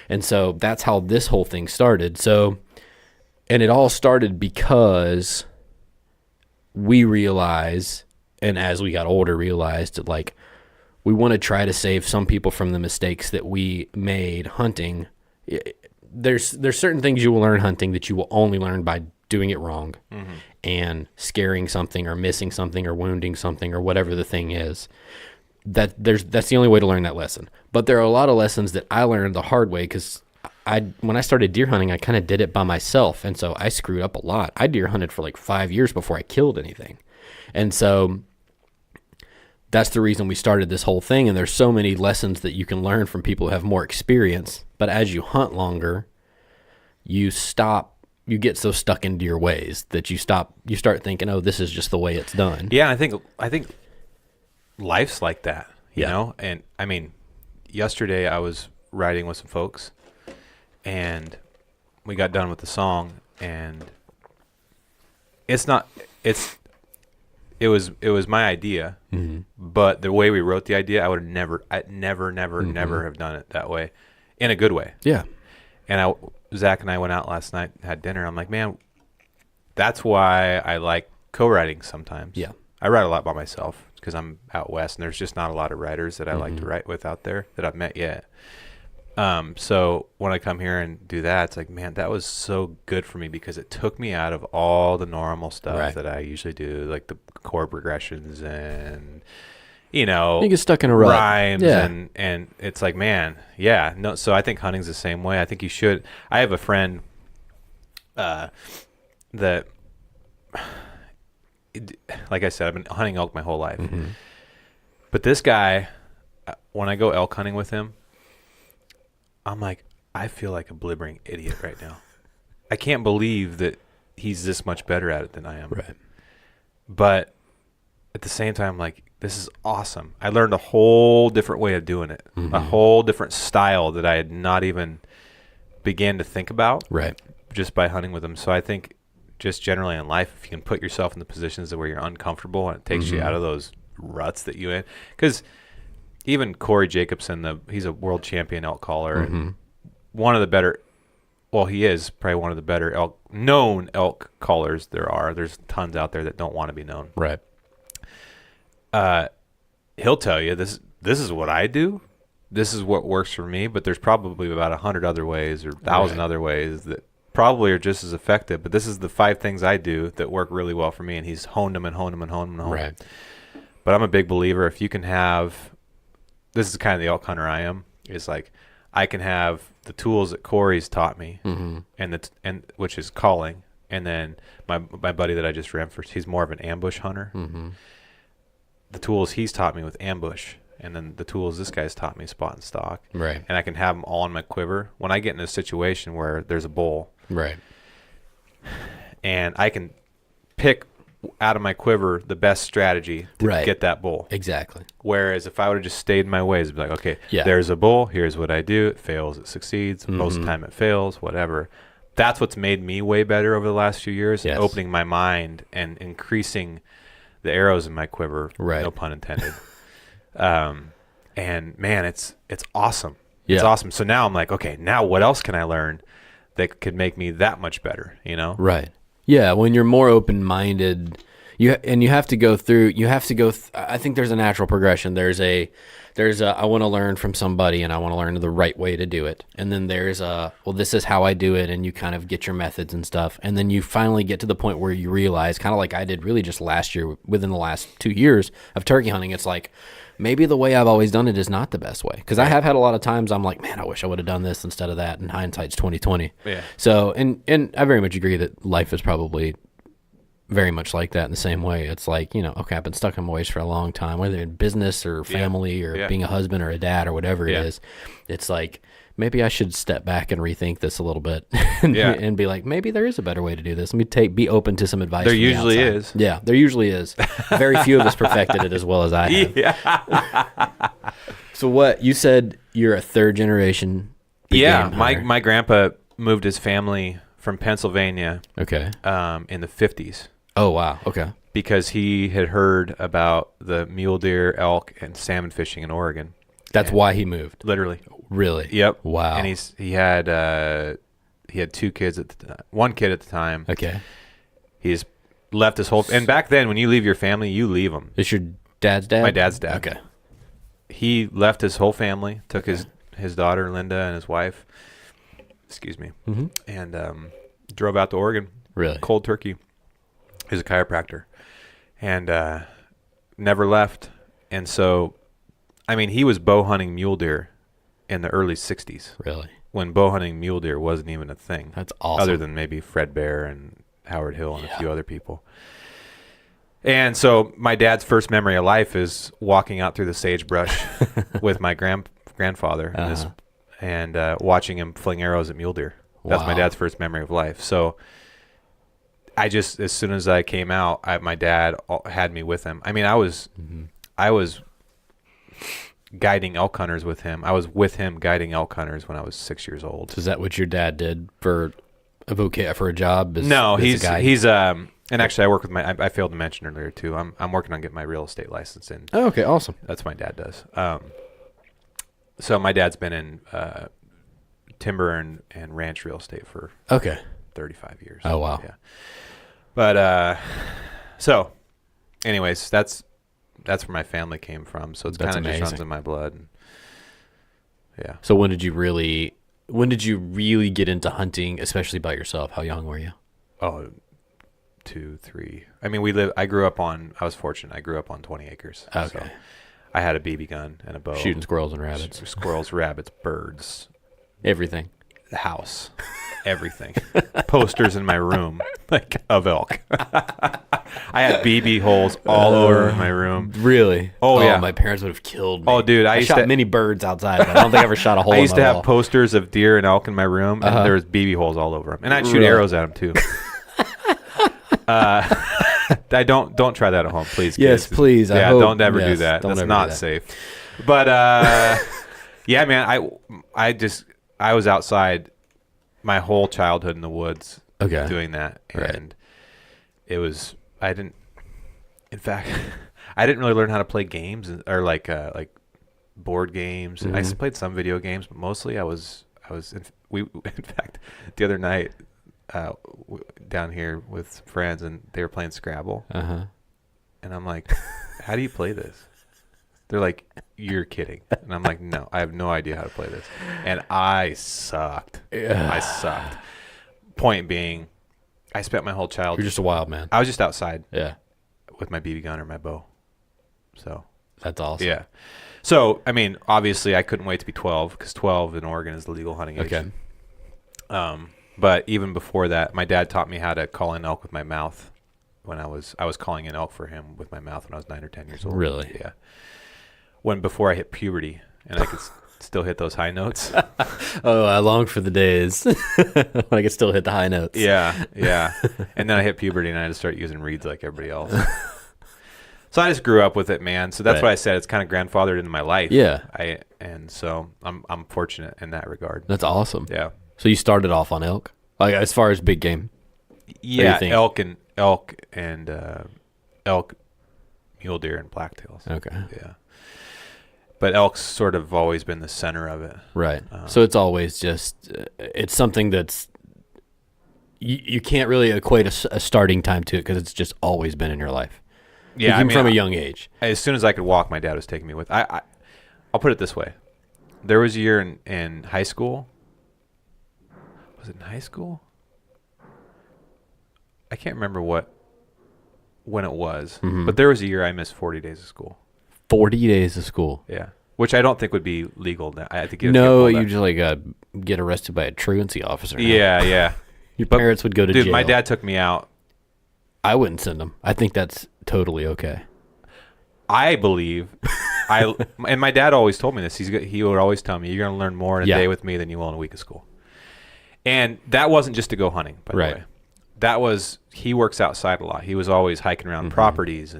And so that's how this whole thing started. So, and it all started because we realized, and as we got older, realized that like, we want to try to save some people from the mistakes that we made hunting. There's certain things you will learn hunting that you will only learn by doing it wrong and scaring something or missing something or wounding something or whatever the thing is. That's the only way to learn that lesson. But there are a lot of lessons that I learned the hard way, because when I started deer hunting, I kind of did it by myself, and so I screwed up a lot. I deer hunted for like 5 years before I killed anything. And so that's the reason we started this whole thing, and there's so many lessons that you can learn from people who have more experience. But as you hunt longer, you get so stuck into your ways that you start thinking, oh, this is just the way it's done. Yeah, I think life's like that, you know? And I mean, yesterday I was riding with some folks, and we got done with the song, and it was my idea, but the way we wrote the idea, I'd never have done it that way, in a good way. Yeah. And Zach and I went out last night and had dinner. I'm like, man, that's why I like co-writing sometimes. Yeah. I write a lot by myself because I'm out west, and there's just not a lot of writers that I like to write with out there that I've met yet. So when I come here and do that, it's like, man, that was so good for me, because it took me out of all the normal stuff that I usually do, like the chord progressions and, you get stuck in a rut. Rhymes and it's like, man, no. So I think hunting's the same way. I think you should. I have a friend that, like I said, I've been hunting elk my whole life, but this guy, when I go elk hunting with him, I'm like, I feel like a blibbering idiot right now. I can't believe that he's this much better at it than I am. Right. But at the same time, like, this is awesome. I learned a whole different way of doing it, a whole different style that I had not even began to think about just by hunting with them. So I think just generally in life, if you can put yourself in the positions where you're uncomfortable and it takes you out of those ruts that you in, because even Corey Jacobson, he's a world champion elk caller and one of the better, well, he is probably one of the better known elk callers there are. There's tons out there that don't want to be known. Right. He'll tell you this is what I do. This is what works for me, but there's probably about 100 other ways or 1,000 other ways that probably are just as effective. But this is the 5 things I do that work really well for me, and he's honed them and honed them and honed them and honed them. Right. But I'm a big believer if you can have, this is kind of the elk hunter I am, is like I can have the tools that Corey's taught me, and which is calling, and then my buddy that I just ran first, he's more of an ambush hunter. The tools he's taught me with ambush, and then the tools this guy's taught me, spot and stock. Right. And I can have them all in my quiver. When I get in a situation where there's a bull, right, and I can pick out of my quiver the best strategy to get that bull. Exactly. Whereas if I would have just stayed in my ways, it'd be like, okay, there's a bull, here's what I do. It fails, it succeeds. Most of the time it fails, whatever. That's what's made me way better over the last few years, opening my mind and increasing the arrows in my quiver, no pun intended. And man, it's awesome. It's awesome. So now I'm like, okay, now what else can I learn that could make me that much better, you know? Right. Yeah, when you're more open-minded, you have to go through. I think there's a natural progression. There's a I want to learn from somebody, and I want to learn the right way to do it. And then there's this is how I do it, and you kind of get your methods and stuff. And then you finally get to the point where you realize, kind of like I did, really just last year, within the last 2 years of turkey hunting, it's like maybe the way I've always done it is not the best way. Because I have had a lot of times I'm like, man, I wish I would have done this instead of that. And hindsight's 20/20. Yeah. So and I very much agree that life is probably very much like that in the same way. It's like, okay, I've been stuck in my ways for a long time, whether in business or family or being a husband or a dad or whatever it is. It's like, maybe I should step back and rethink this a little bit and be like, maybe there is a better way to do this. Let me be open to some advice. There usually is. Yeah, there usually is. Very few of us perfected it as well as I have. Yeah. So what, you said you're a third generation big game hunter. My grandpa moved his family from Pennsylvania in the 50s. Oh, wow. Okay. Because he had heard about the mule deer, elk, and salmon fishing in Oregon. That's why he moved. Literally. Really? Yep. Wow. And he had 2 kids at the time. 1 kid at the time. Okay. He's left his whole, and back then when you leave your family, you leave them. Is your dad's dad? My dad's dad. Okay. He left his whole family, took his daughter Linda and his wife, and drove out to Oregon. Really? Cold turkey. He's a chiropractor, and never left. And so, I mean, he was bow hunting mule deer in the early 60s. Really? When bow hunting mule deer wasn't even a thing. That's awesome. Other than maybe Fred Bear and Howard Hill and a few other people. And so my dad's first memory of life is walking out through the sagebrush with my grandfather and watching him fling arrows at mule deer. That's my dad's first memory of life. So I just, as soon as I came out, my dad had me with him. I mean, I was guiding elk hunters with him. I was with him guiding elk hunters when I was 6 years old. So is that what your dad did for a job? No, he's and actually I work with I failed to mention earlier too. I'm working on getting my real estate license in. Oh, okay, awesome. That's what my dad does. So my dad's been in timber and ranch real estate for 35 years. Oh, wow. Yeah. But so anyways, that's where my family came from. So it's kind of just runs in my blood. And, yeah. So when did you really get into hunting, especially by yourself? How young were you? Oh, 2, 3. I mean, I was fortunate. I grew up on 20 acres. Okay. So I had a BB gun and a bow. Shooting squirrels and rabbits. Squirrels, rabbits, birds. Everything. The house. Everything. Posters in my room, like of elk. I had BB holes all over my room. Really? Oh, yeah. My parents would have killed me. Oh, dude, I shot many birds outside, but I don't think I ever shot a hole. I used to have wall. posters of deer and elk in my room, and there was BB holes all over them, and I'd shoot arrows at them too. don't try that at home, please. Yes, kids. please. Yeah, don't ever do that. Don't That's ever not do that. safe. But yeah, man, I was outside my whole childhood in the woods doing that, and it was in fact I didn't really learn how to play games or like board games. I played some video games, but mostly I was in fact the other night down here with friends, and they were playing Scrabble, and I'm like, how do you play this? They're like, you're kidding. And I'm like, no, I have no idea how to play this. And I sucked. I sucked. Point being, I spent my whole childhood. You're just a wild man. I was just outside. Yeah. With my BB gun or my bow. So. That's awesome. Yeah. So, I mean, obviously I couldn't wait to be 12 because 12 in Oregon is the legal hunting age. Okay. But even before that, my dad taught me how to call in elk with my mouth when I was calling in elk for him with my mouth when I was 9 or 10 years old. Really? Yeah. Before I hit puberty and I could still hit those high notes. Oh, I long for the days when I could still hit the high notes. Yeah, yeah. And then I hit puberty and I had to start using reeds like everybody else. So I just grew up with it, man. So that's why I said it's kind of grandfathered into my life. Yeah. And so I'm fortunate in that regard. That's awesome. Yeah. So you started off on elk, like as far as big game. Yeah, elk, mule deer, and blacktails. Okay. Yeah. But elk's sort of always been the center of it. Right. So it's always just, it's something that's, you can't really equate a starting time to it because it's just always been in your life. Yeah. Even from a young age. As soon as I could walk, my dad was taking me with. I'll put it this way. There was a year in high school. Was it in high school? I can't remember when it was. But there was a year I missed 40 days of school. 40 days of school. Yeah, which I don't think would be legal. I had to get you just like get arrested by a truancy officer. Now. Yeah. Your parents would go to jail. My dad took me out. I wouldn't send them. I think that's totally okay. I believe, and my dad always told me this. He would always tell me, "You're going to learn more in a day with me than you will in a week of school." And that wasn't just to go hunting, by the way. That was, he works outside a lot. He was always hiking around properties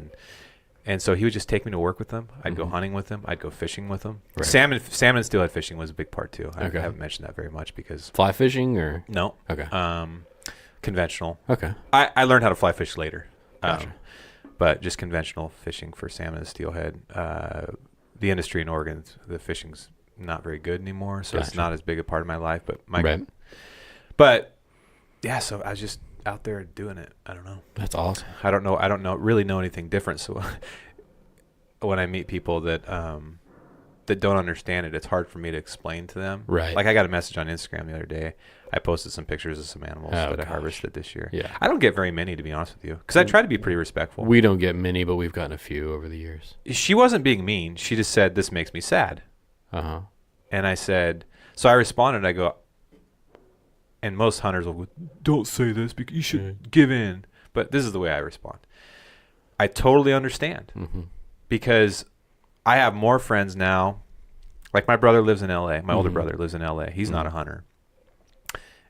and so he would just take me to work with them. I'd go hunting with him. I'd go fishing with him. Right. Salmon and steelhead fishing was a big part too. I haven't mentioned that very much because fly fishing or no. Okay. Conventional. Okay. I learned how to fly fish later. Gotcha. But just conventional fishing for salmon and steelhead. The industry in Oregon, the fishing's not very good anymore, so it's not as big a part of my life. But yeah, so I was just out there doing it. I don't know. That's awesome. I don't really know anything different. So when I meet people that don't understand it, it's hard for me to explain to them. Right. Like I got a message on Instagram the other day. I posted some pictures of some animals that I harvested this year. Yeah. I don't get very many, to be honest with you, because I try to be pretty respectful. We don't get many, but we've gotten a few over the years. She wasn't being mean. She just said, "This makes me sad." Uh-huh. And I said, so I responded, I go, and most hunters will go, "Don't say this because you should give in." But this is the way I respond. I totally understand because I have more friends now. Like my brother lives in LA. My older brother lives in LA. He's not a hunter.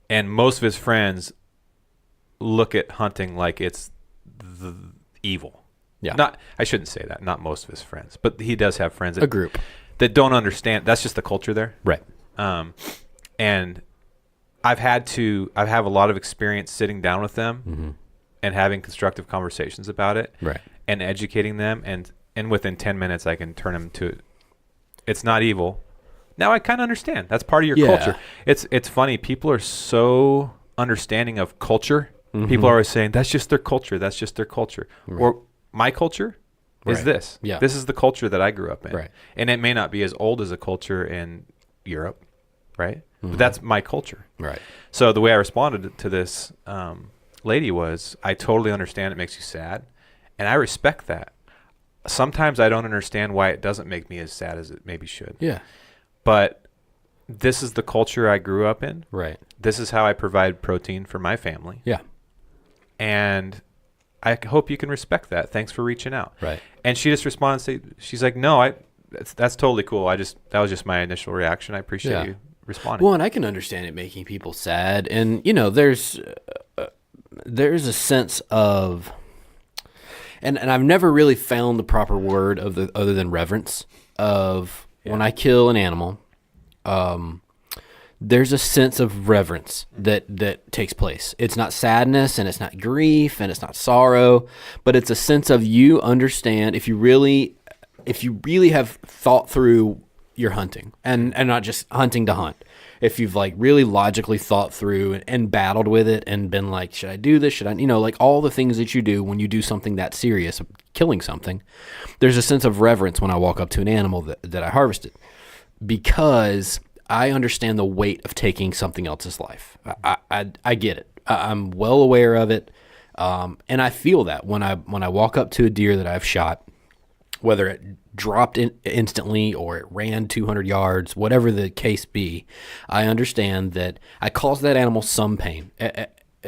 And most of his friends look at hunting like it's the evil. Yeah. I shouldn't say that. Not most of his friends, but he does have friends. A group. That don't understand. That's just the culture there. Right. And I have a lot of experience sitting down with them and having constructive conversations about it. Right. And educating them. And within 10 minutes, I can turn them to, it's not evil. Now I kind of understand. That's part of your culture. It's funny. People are so understanding of culture. People are always saying, that's just their culture. That's just their culture. Right. Or my culture is this. Yeah. This is the culture that I grew up in. Right. And it may not be as old as a culture in Europe, right? But that's my culture. Right. So the way I responded to this lady was, I totally understand it makes you sad. And I respect that. Sometimes I don't understand why it doesn't make me as sad as it maybe should. Yeah. But this is the culture I grew up in. Right. This is how I provide protein for my family. Yeah. And I hope you can respect that. Thanks for reaching out. Right. And she just responded, she's like, "No, that's totally cool. That was just my initial reaction. I appreciate you responding." Well, and I can understand it making people sad. And, there's a sense of, and I've never really found the proper word other than reverence of when I kill an animal. There's a sense of reverence that takes place. It's not sadness, and it's not grief, and it's not sorrow, but it's a sense of you understand if you really have thought through your hunting and not just hunting to hunt. If you've like really logically thought through and battled with it and been like, should I do this? Should I, like all the things that you do when you do something that serious, killing something, there's a sense of reverence when I walk up to an animal that I harvested, because I understand the weight of taking something else's life. I get it. I'm well aware of it. And I feel that when I walk up to a deer that I've shot, whether it dropped instantly or it ran 200 yards, whatever the case be, I understand that I caused that animal some pain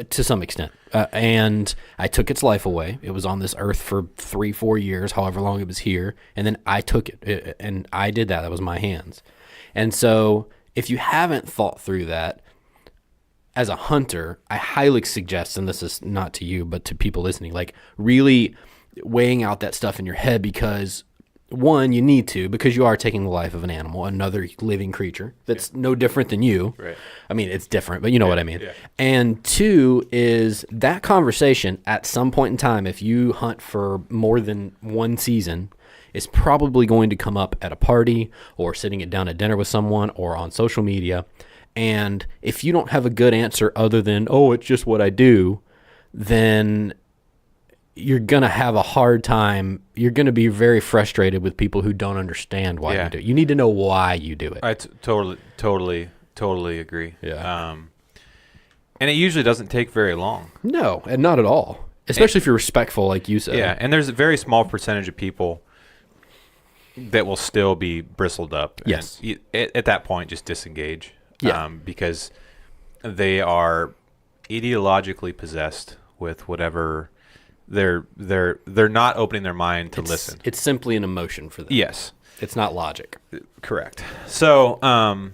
to some extent. And I took its life away. It was on this earth for 3-4 years, however long it was here. And then I took it, and I did that. That was my hands. And so if you haven't thought through that, as a hunter, I highly suggest, and this is not to you, but to people listening, like really weighing out that stuff in your head, because one, you need to, because you are taking the life of an animal, another living creature that's no different than you. Right. I mean, it's different, but you know what I mean. Yeah. And two is that conversation at some point in time, if you hunt for more than one season, is probably going to come up at a party or sitting it down at dinner with someone or on social media. And if you don't have a good answer other than, oh, it's just what I do, then you're going to have a hard time. You're going to be very frustrated with people who don't understand why you do it. You need to know why you do it. I totally agree. Yeah. And it usually doesn't take very long. No, and not at all. Especially if you're respectful, like you said. Yeah, and there's a very small percentage of people that will still be bristled up. Yes. And at that point, just disengage. Yeah. Because they are ideologically possessed with whatever they're not opening their mind to listen. It's simply an emotion for them. Yes. It's not logic. Correct. So I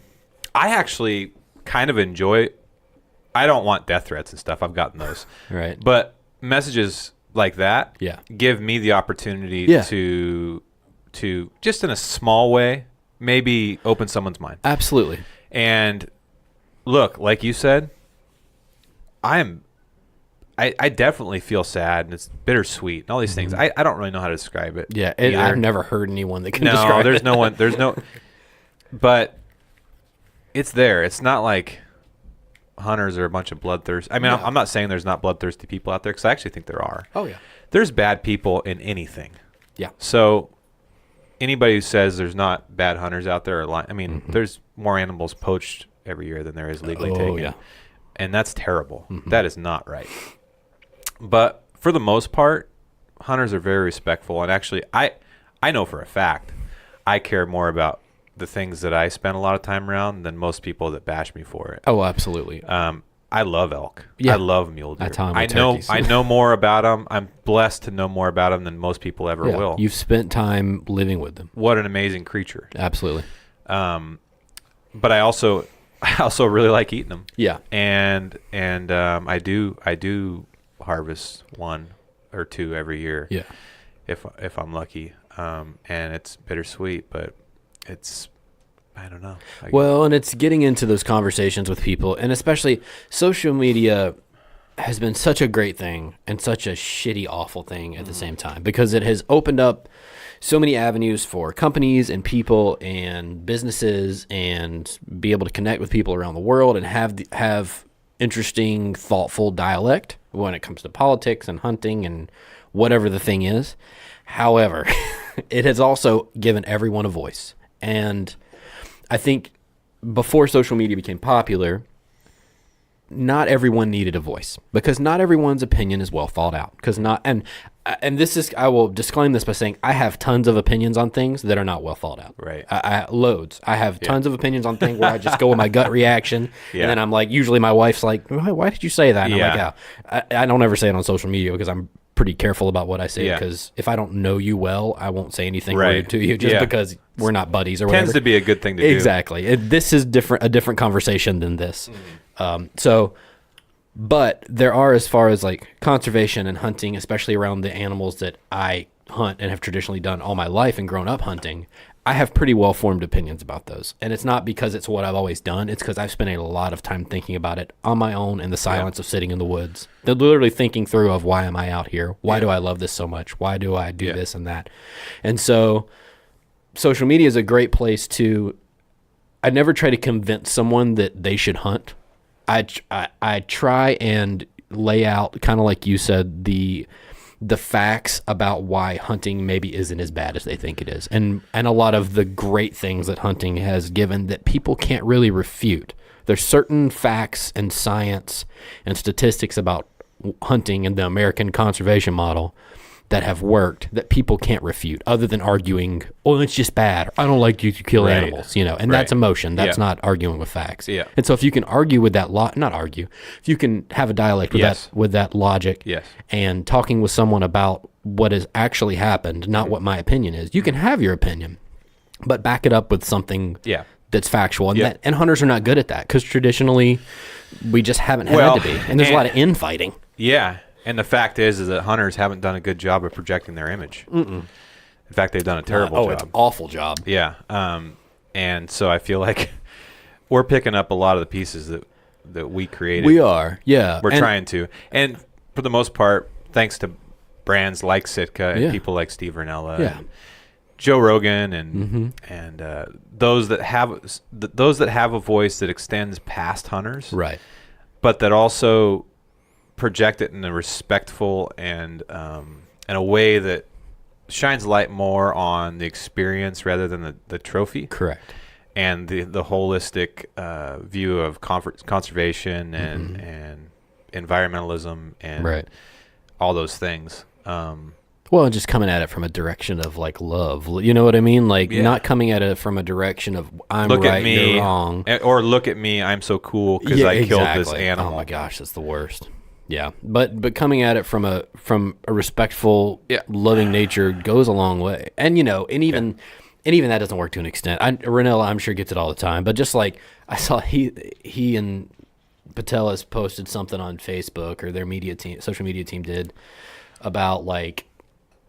actually kind of enjoy, I don't want death threats and stuff. I've gotten those. Right. But messages like that give me the opportunity to just in a small way, maybe open someone's mind. Absolutely. And look, like you said, I definitely feel sad, and it's bittersweet and all these things. I don't really know how to describe it. Yeah, I've never heard anyone that can describe it. There's no, but it's there. It's not like hunters are a bunch of bloodthirsty. I mean, I'm not saying there's not bloodthirsty people out there, because I actually think there are. Oh, yeah. There's bad people in anything. Yeah. So anybody who says there's not bad hunters out there are lying. I mean, there's more animals poached every year than there is legally taken. Yeah. And that's terrible. That is not right. But for the most part, hunters are very respectful. And actually, I know for a fact I care more about the things that I spend a lot of time around than most people that bash me for it. Oh, absolutely. I love elk. Yeah. I love mule deer. That's how I know more about them. I'm blessed to know more about them than most people ever will. You've spent time living with them. What an amazing creature. Absolutely. But I also really like eating them. Yeah. And I do harvest 1 or 2 every year. Yeah. If I'm lucky. And it's bittersweet, but it's, I don't know. Well, and it's getting into those conversations with people, and especially social media has been such a great thing and such a shitty, awful thing at the same time, because it has opened up so many avenues for companies and people and businesses, and be able to connect with people around the world and have interesting, thoughtful dialect when it comes to politics and hunting and whatever the thing is. However, it has also given everyone a voice. And I think before social media became popular, not everyone needed a voice, because not everyone's opinion is well thought out. And this is, I will disclaim this by saying I have tons of opinions on things that are not well thought out. Right. Loads. I have tons of opinions on things where I just go with my gut reaction. Yeah. And then I'm like, usually my wife's like, why did you say that? And I'm like, I don't ever say it on social media, because I'm pretty careful about what I say, because if I don't know you well, I won't say anything rude to you just because we're not buddies or whatever. Tends to be a good thing to do. Exactly. This is a different conversation than this. So But there are, as far as like conservation and hunting, especially around the animals that I hunt and have traditionally done all my life and grown up hunting, I have pretty well-formed opinions about those. And it's not because it's what I've always done. It's because I've spent a lot of time thinking about it on my own in the silence of sitting in the woods. They're literally thinking through of, why am I out here? Why do I love this so much? Why do I do this and that? And so social media is a great place to... I never try to convince someone that they should hunt. I try and lay out, kind of like you said, the facts about why hunting maybe isn't as bad as they think it is, and a lot of the great things that hunting has given that people can't really refute. There's certain facts and science and statistics about hunting and the American conservation model that have worked that people can't refute, other than arguing, oh, it's just bad. I don't like you to kill animals, and that's emotion. That's not arguing with facts. Yeah. And so if you can argue with that not argue, if you can have a dialect with that logic and talking with someone about what has actually happened, not what my opinion is, you can have your opinion, but back it up with something that's factual. And hunters are not good at that, because traditionally we just haven't had to be. And there's a lot of infighting. Yeah. And the fact is that hunters haven't done a good job of projecting their image. In fact, they've done a terrible job. It's an awful job. Yeah. And so I feel like we're picking up a lot of the pieces that we created. We are, yeah. We're trying to. And for the most part, thanks to brands like Sitka and people like Steve Rinella and Joe Rogan and those that have a voice that extends past hunters. Right. But that also project it in a respectful and in a way that shines light more on the experience rather than the trophy. Correct. And the holistic view of conservation and environmentalism and all those things. Well, just coming at it from a direction of like love, you know what I mean? Like not coming at it from a direction of I'm right, you're wrong, or look at me, I'm so cool because I killed this animal. Oh my gosh, that's the worst. Yeah, but coming at it from a respectful, loving nature goes a long way, and even that doesn't work to an extent. Ranella, I'm sure, gets it all the time, but just like I saw, he and Patel has posted something on Facebook, or their social media team did, about like,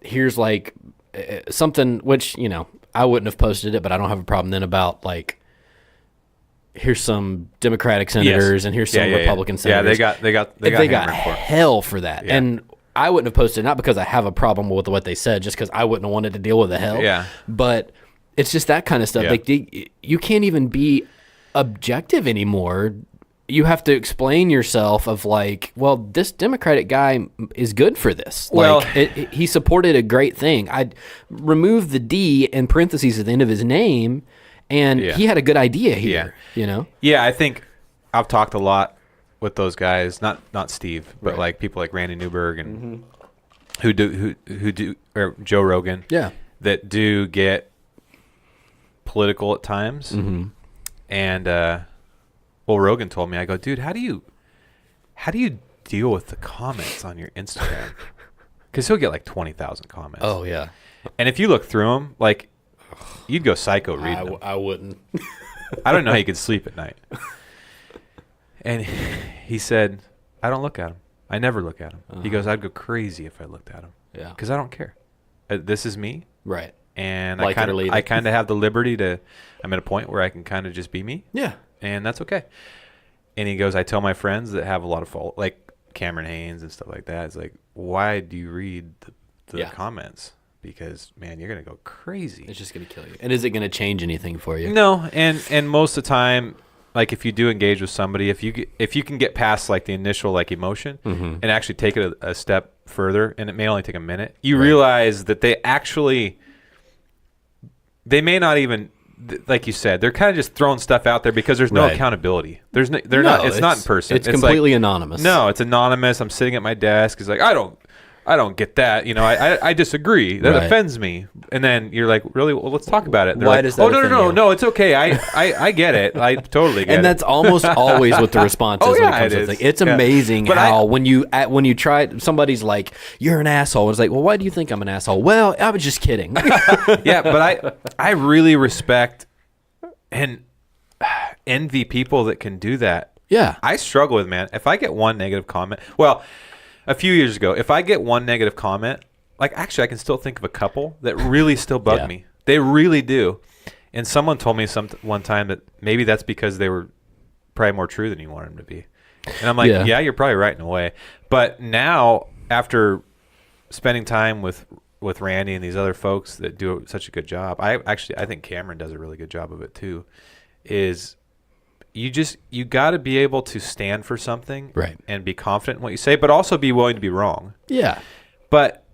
here's like something which I wouldn't have posted it, but I don't have a problem then, about like, here's some Democratic senators and here's some Republican senators. Yeah, they got hell for that. Yeah. And I wouldn't have posted it, not because I have a problem with what they said, just because I wouldn't have wanted to deal with the hell. Yeah. But it's just that kind of stuff. Yeah. Like you can't even be objective anymore. You have to explain yourself of like, well, this Democratic guy is good for this. Well, like he supported a great thing. I'd remove the D in parentheses at the end of his name, and he had a good idea here, Yeah, I think I've talked a lot with those guys, not Steve, but like people like Randy Newberg and who do or Joe Rogan, that do get political at times. And well, Rogan told me, I go, dude, how do you deal with the comments on your Instagram? Because he'll get like 20,000 comments. Oh yeah, and if you look through them, like, you'd go psycho reading them. I wouldn't. I don't know how you could sleep at night. And he said, I don't look at them. I never look at them. He goes, I'd go crazy if I looked at them. Yeah. Because I don't care. This is me. Right. And like I kind of have the liberty I'm at a point where I can kind of just be me. Yeah. And that's okay. And he goes, I tell my friends that have a lot of like Cameron Haynes and stuff like that, it's like, why do you read the comments? Because, man, you're going to go crazy. It's just going to kill you. And is it going to change anything for you? No. And most of the time, like, if you do engage with somebody, if you can get past like the initial like emotion and actually take it a step further, and it may only take a minute, you realize that they may not even, like you said, they're kind of just throwing stuff out there because there's no accountability. It's not in person. It's completely anonymous. No, it's anonymous. I'm sitting at my desk. It's like, I don't get that. I disagree. That offends me. And then you're like, really? Well, let's talk about it. Why like, does that offend you? No, it's okay. I get it. I totally get it. And that's almost always what the response is when it comes to things. It's amazing how when you try, somebody's like, you're an asshole. It's like, well, why do you think I'm an asshole? Well, I was just kidding. Yeah, but I really respect and envy people that can do that Yeah. I struggle with, man. If I get one negative comment, well, a few years ago, if I get one negative comment, like actually I can still think of a couple that really still bug me. They really do. And someone told me one time that maybe that's because they were probably more true than you wanted them to be. And I'm like, yeah, you're probably right in a way. But now, after spending time with Randy and these other folks that do such a good job, I think Cameron does a really good job of it too, is you got to be able to stand for something and be confident in what you say, but also be willing to be wrong. Yeah. But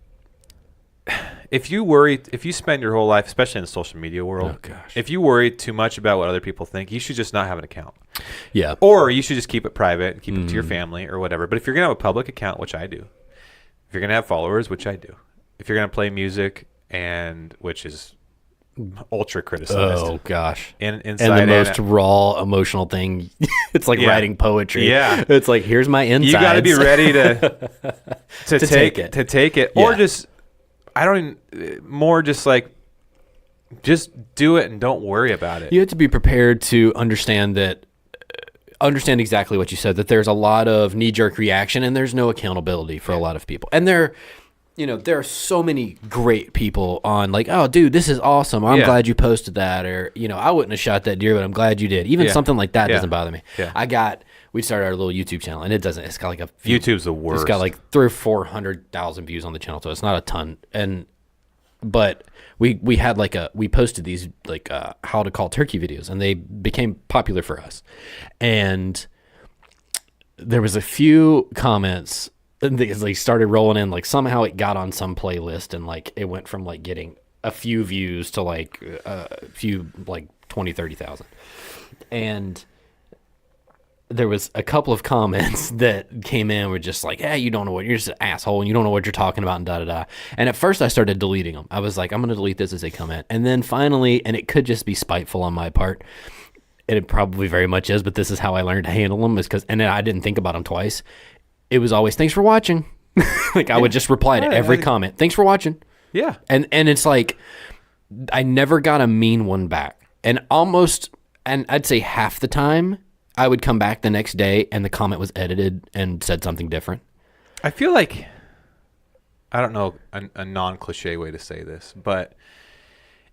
if you spend your whole life, especially in the social media world, if you worry too much about what other people think, you should just not have an account. Yeah. Or you should just keep it private and keep it to your family or whatever. But if you're going to have a public account, which I do, if you're going to have followers, which I do, if you're going to play music, and which is ultra criticized. Oh gosh. Inside and the most raw emotional thing. It's like writing poetry. Yeah. It's like, here's my insides. You got to be ready to take it. Yeah. Or just, just do it and don't worry about it. You have to be prepared to understand exactly what you said, that there's a lot of knee-jerk reaction and there's no accountability for a lot of people. And there are so many great people on, like, oh, dude, this is awesome. I'm glad you posted that. Or, I wouldn't have shot that deer, but I'm glad you did. Even something like that doesn't bother me. Yeah. We started our little YouTube channel, and it's got like YouTube's the worst. It's got like 300,000 or 400,000 views on the channel, so it's not a ton. But we had we posted these how to call turkey videos, and they became popular for us. And there was a few comments, and they started rolling in, like somehow it got on some playlist, and like it went from like getting a few views to like a few, like 20, 30,000. And there was a couple of comments that came in were just like, hey, you're just an asshole and you don't know what you're talking about and da-da-da. And at first I started deleting them. I was like, I'm going to delete this as they come in. And then finally, and it could just be spiteful on my part, and it probably very much is, but this is how I learned to handle them, and then I didn't think about them twice. It was always, thanks for watching. I would just reply to every comment, thanks for watching. Yeah. And it's like, I never got a mean one back. And I'd say half the time, I would come back the next day and the comment was edited and said something different. I feel like, I don't know a non-cliche way to say this, but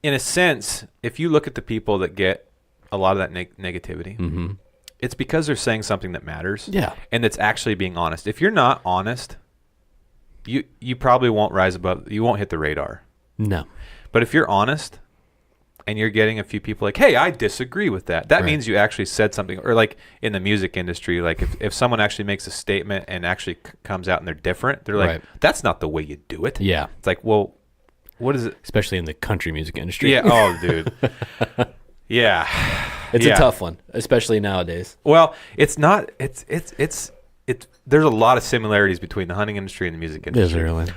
in a sense, if you look at the people that get a lot of that negativity, it's because they're saying something that matters. Yeah. And that's actually being honest. If you're not honest, you probably won't rise above, you won't hit the radar. No. But if you're honest, and you're getting a few people like, hey, I disagree with that. That means you actually said something. Or like in the music industry, like if someone actually makes a statement and actually comes out and they're different, they're like, that's not the way you do it. Yeah. It's like, well, what is it? Especially in the country music industry. Yeah. Oh, dude. Yeah. It's a tough one, especially nowadays. Well, it's not, there's a lot of similarities between the hunting industry and the music industry. Is there really?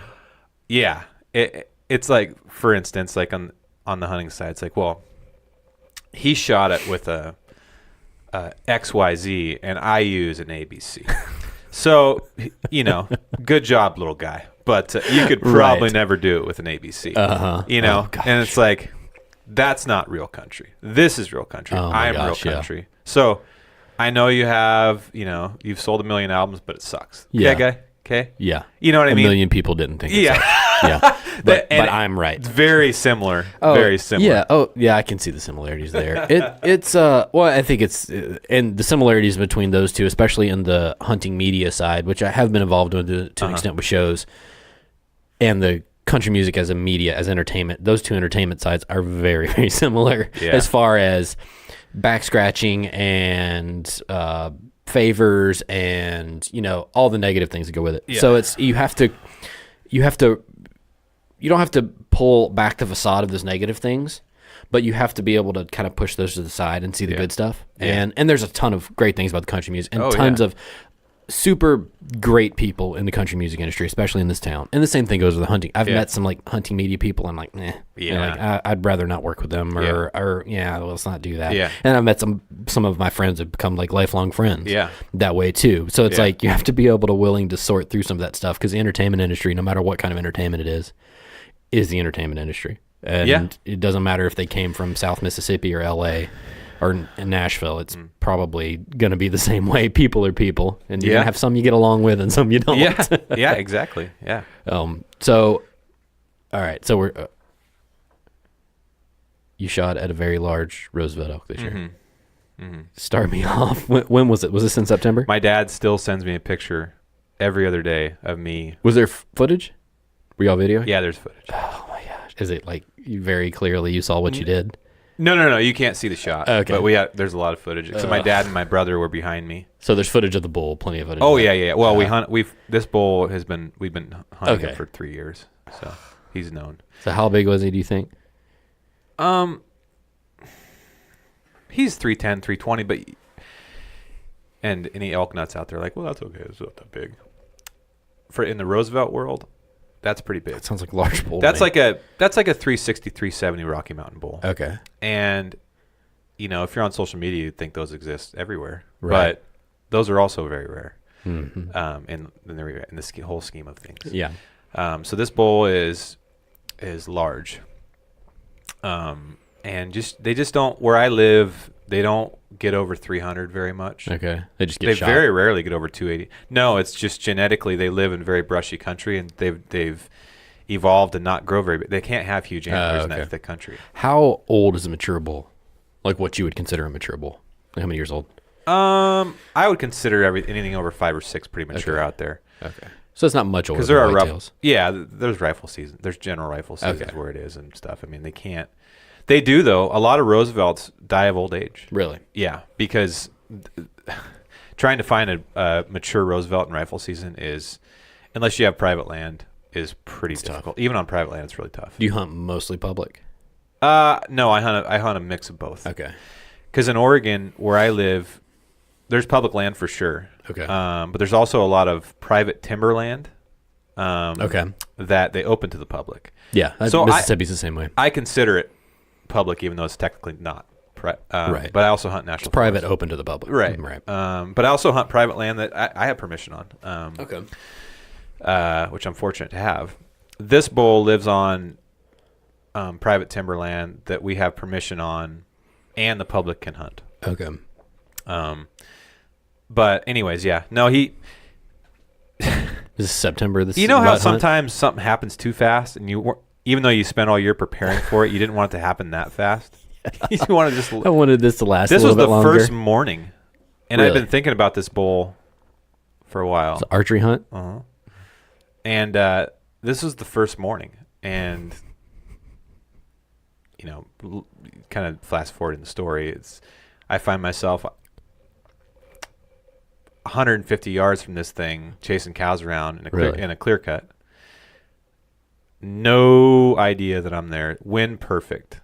Yeah. It's like, for instance, like on the hunting side, it's like, well, he shot it with a XYZ and I use an ABC. So, good job, little guy. But you could probably never do it with an ABC. And it's like, that's not real country. This is real country. I'm real country. Yeah. So I know you have, you've sold 1 million albums, but it sucks. Yeah. Okay, guy? Okay? Yeah. You know what I mean? 1 million people didn't think it sucked. Yeah. But I'm right. It's very similar. Very similar. Yeah. Oh, yeah. I can see the similarities there. I think it's, and the similarities between those two, especially in the hunting media side, which I have been involved with to an extent with shows, and the country music as a media, as entertainment. Those two entertainment sides are very, very similar as far as back scratching and favors and all the negative things that go with it. Yeah. So it's you don't have to pull back the facade of those negative things, but you have to be able to kind of push those to the side and see the good stuff. And there's a ton of great things about the country music and tons of super great people in the country music industry, especially in this town. And the same thing goes with the hunting. I've met some like hunting media people. I'm like, nah. Yeah. I'd rather not work with them or let's not do that. Yeah. And I've met some of my friends have become like lifelong friends. Yeah. That way too. So it's like you have to be able to willing to sort through some of that stuff, because the entertainment industry, no matter what kind of entertainment it is the entertainment industry. And it doesn't matter if they came from South Mississippi or LA or in Nashville, it's probably going to be the same way. People are people, and you're going to have some you get along with and some you don't. Yeah, exactly. Yeah. So, all right. So you shot at a very large Roosevelt elk this year. Start me off. When was it? Was this in September? My dad still sends me a picture every other day of me. Was there footage? Were y'all videoing? Yeah, there's footage. Oh my gosh! Is it like you very clearly you saw what you did? No. You can't see the shot. Okay. But there's a lot of footage. So my dad and my brother were behind me. So there's footage of the bull, plenty of footage. Oh yeah. Well, this bull we've been hunting him for 3 years, so he's known. So how big was he? Do you think? He's 310, 320, but and any elk nuts out there like, well, that's okay. It's not that big. For in the Roosevelt world, that's pretty big. That sounds like a large bull. That's like a 360, 370 Rocky Mountain bull. Okay. And if you're on social media, you'd think those exist everywhere, right. but those are also very rare. Mm-hmm. In the whole scheme of things. Yeah. So this bull is large. And they just don't, where I live, they don't get over 300 very much. Okay. They just get shot. They very rarely get over 280. No, it's just genetically they live in very brushy country, and they've evolved to not grow very big. They can't have huge antlers in that thick country. How old is a mature bull? Like what you would consider a mature bull? Like how many years old? I would consider anything over 5 or 6 pretty mature out there. Okay. So it's not much older because there than are whitetails. Yeah, there's rifle season. There's general rifle seasons where it is and stuff. I mean, they can't. They do though. A lot of Roosevelts die of old age. Really? Yeah, because trying to find a mature Roosevelt in rifle season is, unless you have private land, is pretty difficult. Tough. Even on private land, it's really tough. Do you hunt mostly public? No, I hunt a mix of both. Okay. Because in Oregon, where I live, there's public land for sure. Okay. But there's also a lot of private timberland. That they open to the public. Yeah. So Mississippi's the same way. I consider it public, even though it's technically not. Right. But I also hunt national. It's private, open to the public. Right. Right. But I also hunt private land that I have permission on. Which I'm fortunate to have. This bull lives on private timberland that we have permission on, and the public can hunt. Okay. But anyways, yeah. No, he. This is September. This you know how sometimes something happens too fast, and even though you spent all year preparing for it, you didn't want it to happen that fast. You want to just. I wanted this to last. This a little was bit longer. First morning, and really? I've been thinking about this bull for a while. It's an archery hunt. And this was the first morning, and kind of fast forward in the story. I find myself 150 yards from this thing, chasing cows around in a clear cut. No idea that I'm there. Wind perfect.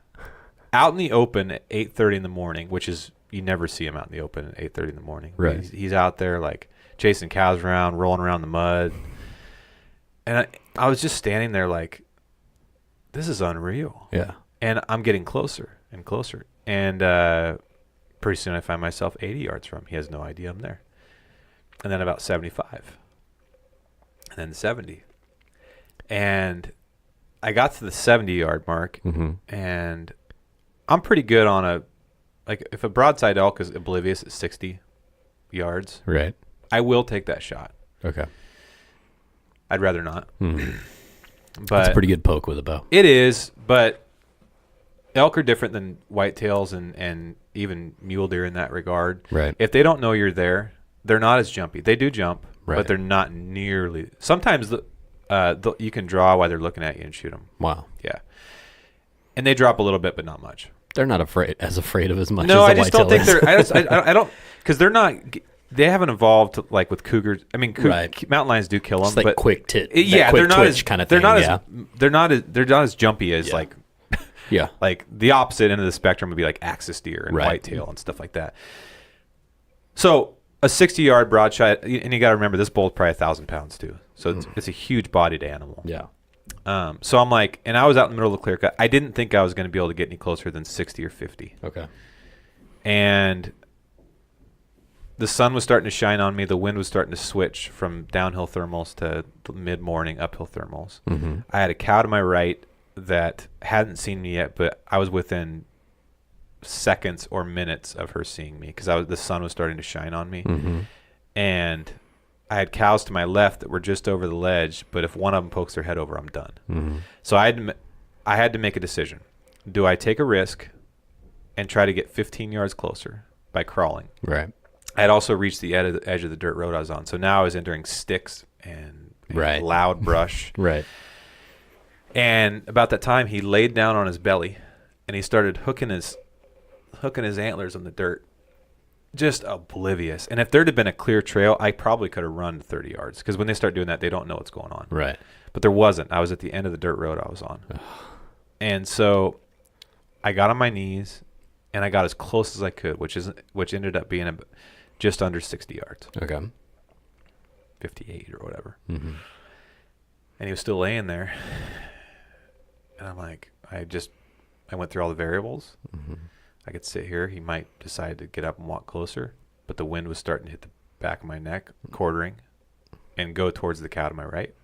Out in the open at 8:30 in the morning, which is you never see him out in the open at 8:30 in the morning. Right. He's out there like chasing cows around, rolling around in the mud, and I was just standing there like, this is unreal. Yeah. And I'm getting closer and closer, and pretty soon I find myself 80 yards from him. He has no idea I'm there. And then about 75. And then 70. And I got to the 70-yard mark, and I'm pretty good on if a broadside elk is oblivious at 60 yards, right? I will take that shot. Okay. I'd rather not. But that's a pretty good poke with a bow. It is, but elk are different than whitetails and even mule deer in that regard. Right. If they don't know you're there, they're not as jumpy. They do jump, right, but they're not nearly. Sometimes you can draw while they're looking at you and shoot them. Wow. Yeah. And they drop a little bit, but not much. They're not afraid of as much. No, as I just don't think they're. I don't, because they're not. They haven't evolved to, like with cougars. I mean, mountain lions do kill them, just like but quick tit. Yeah, quick they're not as kind of. They're thing, not they're not as jumpy as like. Yeah. Like the opposite end of the spectrum would be like axis deer and whitetail and stuff like that. So a 60-yard broad shot, and you got to remember this bull's probably 1,000 pounds too. So it's a huge bodied animal. Yeah. So I'm like, and I was out in the middle of the clear cut. I didn't think I was going to be able to get any closer than 60 or 50. Okay. And the sun was starting to shine on me. The wind was starting to switch from downhill thermals to mid-morning uphill thermals. I had a cow to my right that hadn't seen me yet, but I was within seconds or minutes of her seeing me because the sun was starting to shine on me. And I had cows to my left that were just over the ledge, but if one of them pokes their head over, I'm done. So I had to make a decision. Do I take a risk and try to get 15 yards closer by crawling? Right. I had also reached the edge of the dirt road I was on, so now I was entering sticks and loud brush. Right. And about that time, he laid down on his belly, and he started hooking his antlers on the dirt, just oblivious. And if there'd have been a clear trail, I probably could have run 30 yards because when they start doing that, they don't know what's going on. Right. But there wasn't. I was at the end of the dirt road I was on. And so I got on my knees, and I got as close as I could, which ended up being just under 60 yards. Okay. 58 or whatever. And he was still laying there. And I'm like, I went through all the variables. I could sit here. He might decide to get up and walk closer. But the wind was starting to hit the back of my neck, quartering, and go towards the cow to my right.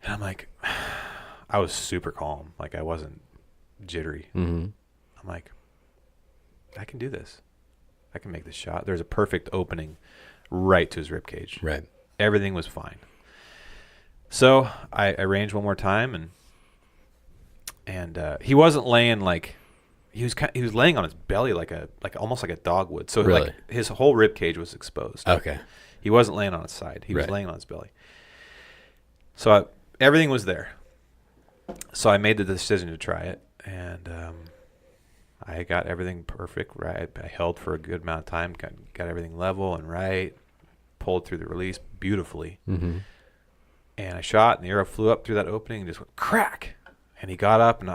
And I'm like, I was super calm. Like, I wasn't jittery. I'm like, I can do this. I can make this shot. There's a perfect opening right to his rib cage. Right. Everything was fine. So I ranged one more time, and he wasn't laying like he was laying on his belly like almost like a dog would. So really? Like his whole rib cage was exposed. Okay. He wasn't laying on his side. He was laying on his belly. So everything was there. So I made the decision to try it, and I got everything perfect. Right. I held for a good amount of time. Got everything level and right. Pulled through the release beautifully. And I shot, and the arrow flew up through that opening and just went crack. And he got up, and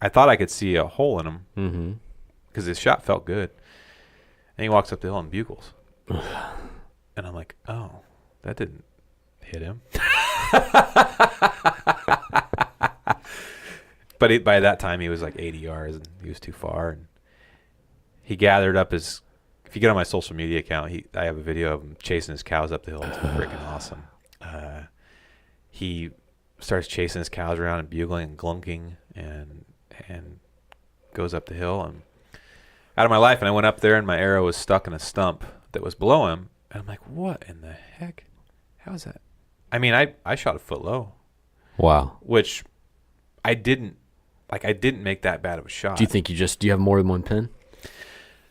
I thought I could see a hole in him because his shot felt good. And he walks up the hill and bugles. And I'm like, oh, that didn't hit him. But by that time, he was like 80 yards, and he was too far. And he gathered up his – if you get on my social media account, I have a video of him chasing his cows up the hill. It's freaking awesome. He starts chasing his cows around and bugling and glunking and goes up the hill and out of my life. And I went up there, and my arrow was stuck in a stump that was below him. And I'm like, what in the heck? How is that? I mean, I shot a foot low. Wow. Which I didn't make that bad of a shot. Do you think do you have more than one pin?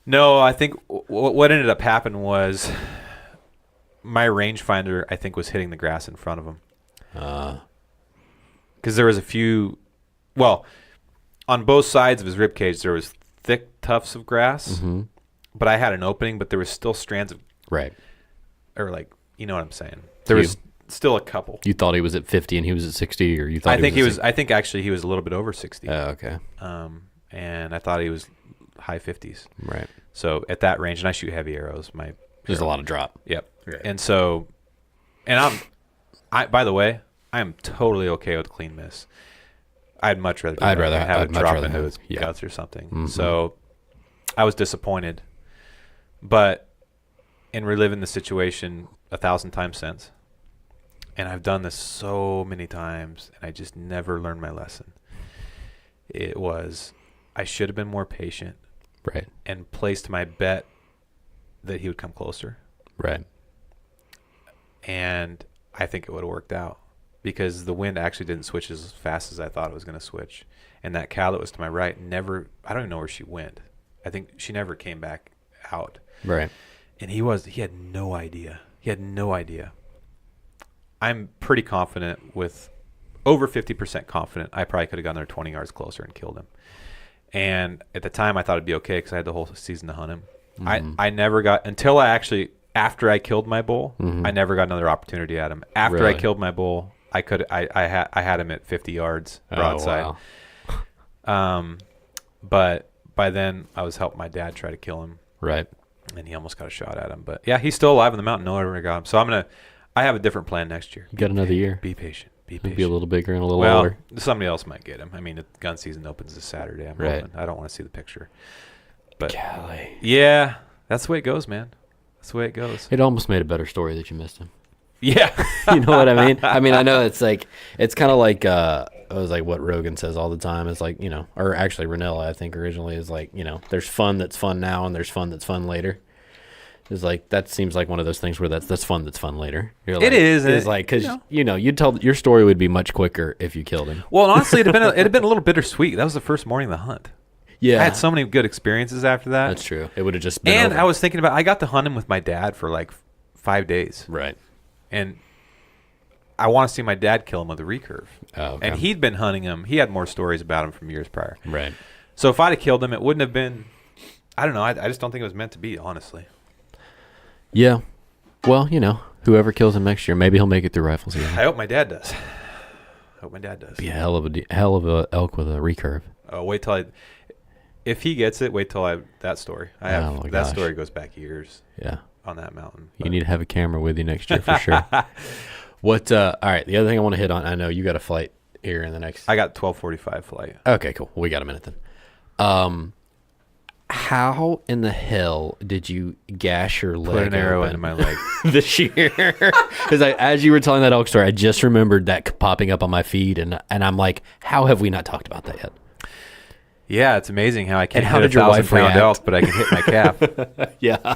No, I think what ended up happening was my rangefinder, I think, was hitting the grass in front of him. Because there was a few, well, on both sides of his rib cage, there was thick tufts of grass, but I had an opening, but there was still strands of, or like, you know what I'm saying? There was still a couple. You thought he was at 50 and he was at 60, or you thought I think actually he was a little bit over 60. Oh, okay. And I thought he was high 50s. Right. So at that range, and I shoot heavy arrows. There's a lot of drop. Yep. Right. And so, and by the way, I am totally okay with clean miss. I'd much rather have it drop into his guts or something. So I was disappointed, but in reliving the situation 1,000 times since, and I've done this so many times, and I just never learned my lesson. I should have been more patient. Right. And placed my bet that he would come closer. Right. And I think it would have worked out because the wind actually didn't switch as fast as I thought it was going to switch. And that cow that was to my right I don't even know where she went. I think she never came back out. Right. And he had no idea. He had no idea. I'm pretty confident, with over 50% confident, I probably could have gone there 20 yards closer and killed him. And at the time, I thought it'd be okay because I had the whole season to hunt him. I never got, until after I killed my bull, I never got another opportunity at him. After I killed my bull, I had him at 50 yards broadside. Oh, wow. But by then, I was helping my dad try to kill him. Right. And he almost got a shot at him. But yeah, he's still alive in the mountain. No one ever got him. So I have a different plan next year. You got another year. Be patient. Maybe a little bigger and a little older. Somebody else might get him. I mean, the gun season opens this Saturday. I'm hoping. I don't want to see the picture. But golly. Yeah, that's the way it goes, man. That's the way it goes. It almost made a better story that you missed him. Yeah. You know what I mean? I know it's like, it's kind of like what Rogan says all the time is like, or actually Ranella, I think originally is like, there's fun that's fun now and there's fun that's fun later. It's like, that seems like one of those things where that's fun that's fun later. It is. It's like, because, you'd tell your story would be much quicker if you killed him. Well, honestly, it'd have been a little bittersweet. That was the first morning of the hunt. Yeah. I had so many good experiences after that. That's true. It would have just been And over. I was thinking I got to hunt him with my dad for like 5 days. Right. And I want to see my dad kill him with a recurve. Oh, okay. And he'd been hunting him. He had more stories about him from years prior. Right. So if I'd have killed him, it wouldn't have been, I don't know. I just don't think it was meant to be, honestly. Yeah. Well, whoever kills him next year, maybe he'll make it through rifle season. I hope my dad does. Be a hell of a elk with a recurve. Oh, if he gets it, wait till that story. That story goes back years. Yeah. On that mountain. You need to have a camera with you next year for sure. All right, the other thing I want to hit on, I know you got a flight here in the next. I got 12:45 flight. Okay, cool. We got a minute then. How in the hell did you gash your leg? Put an arrow open into my leg this year? Because as you were telling that elk story, I just remembered that popping up on my feed, and I'm like, how have we not talked about that yet? Yeah, it's amazing how I can't how hit did your wife 1,000-pound react? elk, but I can hit my calf. Yeah.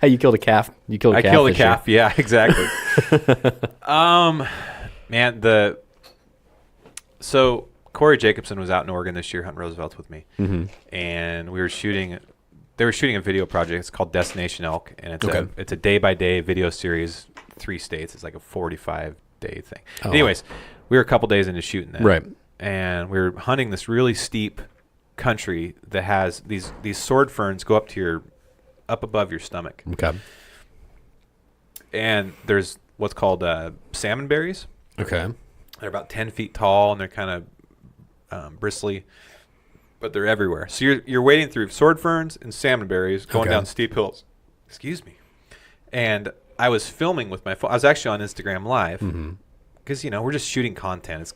Hey, you killed a calf. I killed a this calf. Yeah, exactly. Man, so Corey Jacobson was out in Oregon this year hunting Roosevelt's with me, and we were shooting. They were shooting a video project. It's called Destination Elk, and it's a day-by-day video series, 3 states. It's like a 45-day thing. Oh. Anyways, we were a couple days into shooting that, Right. And we were hunting this really steep country that has these sword ferns go up above your stomach. Okay. And there's what's called salmon berries. Okay. They're about 10 feet tall, and they're kind of bristly, but they're everywhere. So you're wading through sword ferns and salmon berries going down steep hills. Excuse me. And I was filming with my phone. I was actually on Instagram Live because, we're just shooting content. It's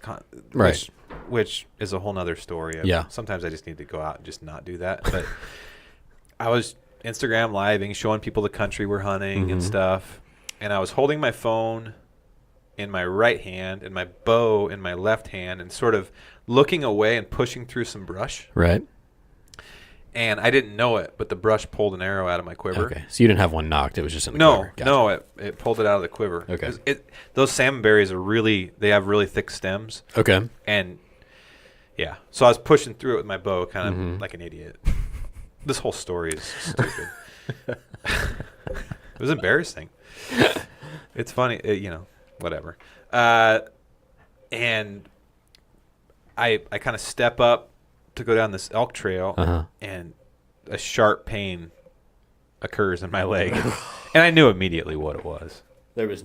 right. Which is a whole nother story. Yeah. Sometimes I just need to go out and just not do that. But I was Instagram living, showing people the country we're hunting and stuff. And I was holding my phone in my right hand and my bow in my left hand and sort of looking away and pushing through some brush. Right. And I didn't know it, but the brush pulled an arrow out of my quiver. Okay. So you didn't have one knocked. It was just in the quiver. Gotcha. No, it pulled it out of the quiver. Okay. Those salmon berries they have really thick stems. Okay. And yeah, so I was pushing through it with my bow kind of like an idiot. This whole story is stupid. It was embarrassing. It's funny, whatever. And I kind of step up to go down this elk trail, and a sharp pain occurs in my leg. And I knew immediately what it was. There's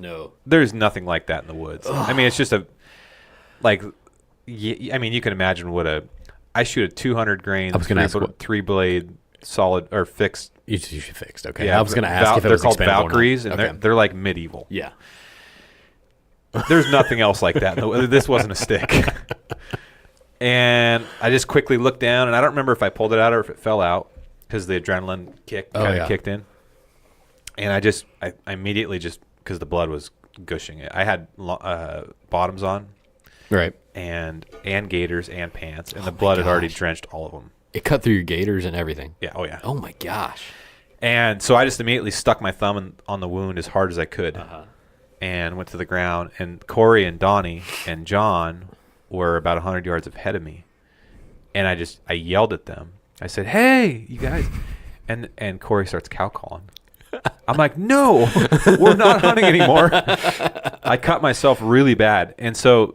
nothing like that in the woods. I mean, it's just you can imagine I shoot a 200 grain, 3-blade solid or fixed. You should fixed. Okay. Yeah, I was going to ask if it was they're called expendable or not. Valkyries, and Okay. they're like medieval. Yeah. There's nothing else like that. This wasn't a stick. And I just quickly looked down, and I don't remember if I pulled it out or if it fell out because the adrenaline kick kind of kicked in. And I immediately just, because the blood was gushing, I had bottoms on. Right. And gaiters and pants, and the blood had already drenched all of them. It cut through your gaiters and everything. Yeah. Oh, yeah. Oh, my gosh. And so I just immediately stuck my thumb on the wound as hard as I could and went to the ground. And Corey and Donnie and John were about 100 yards ahead of me. And I yelled at them. I said, "Hey, you guys." And Corey starts cow calling. I'm like, "No, we're not hunting anymore." I cut myself really bad. And so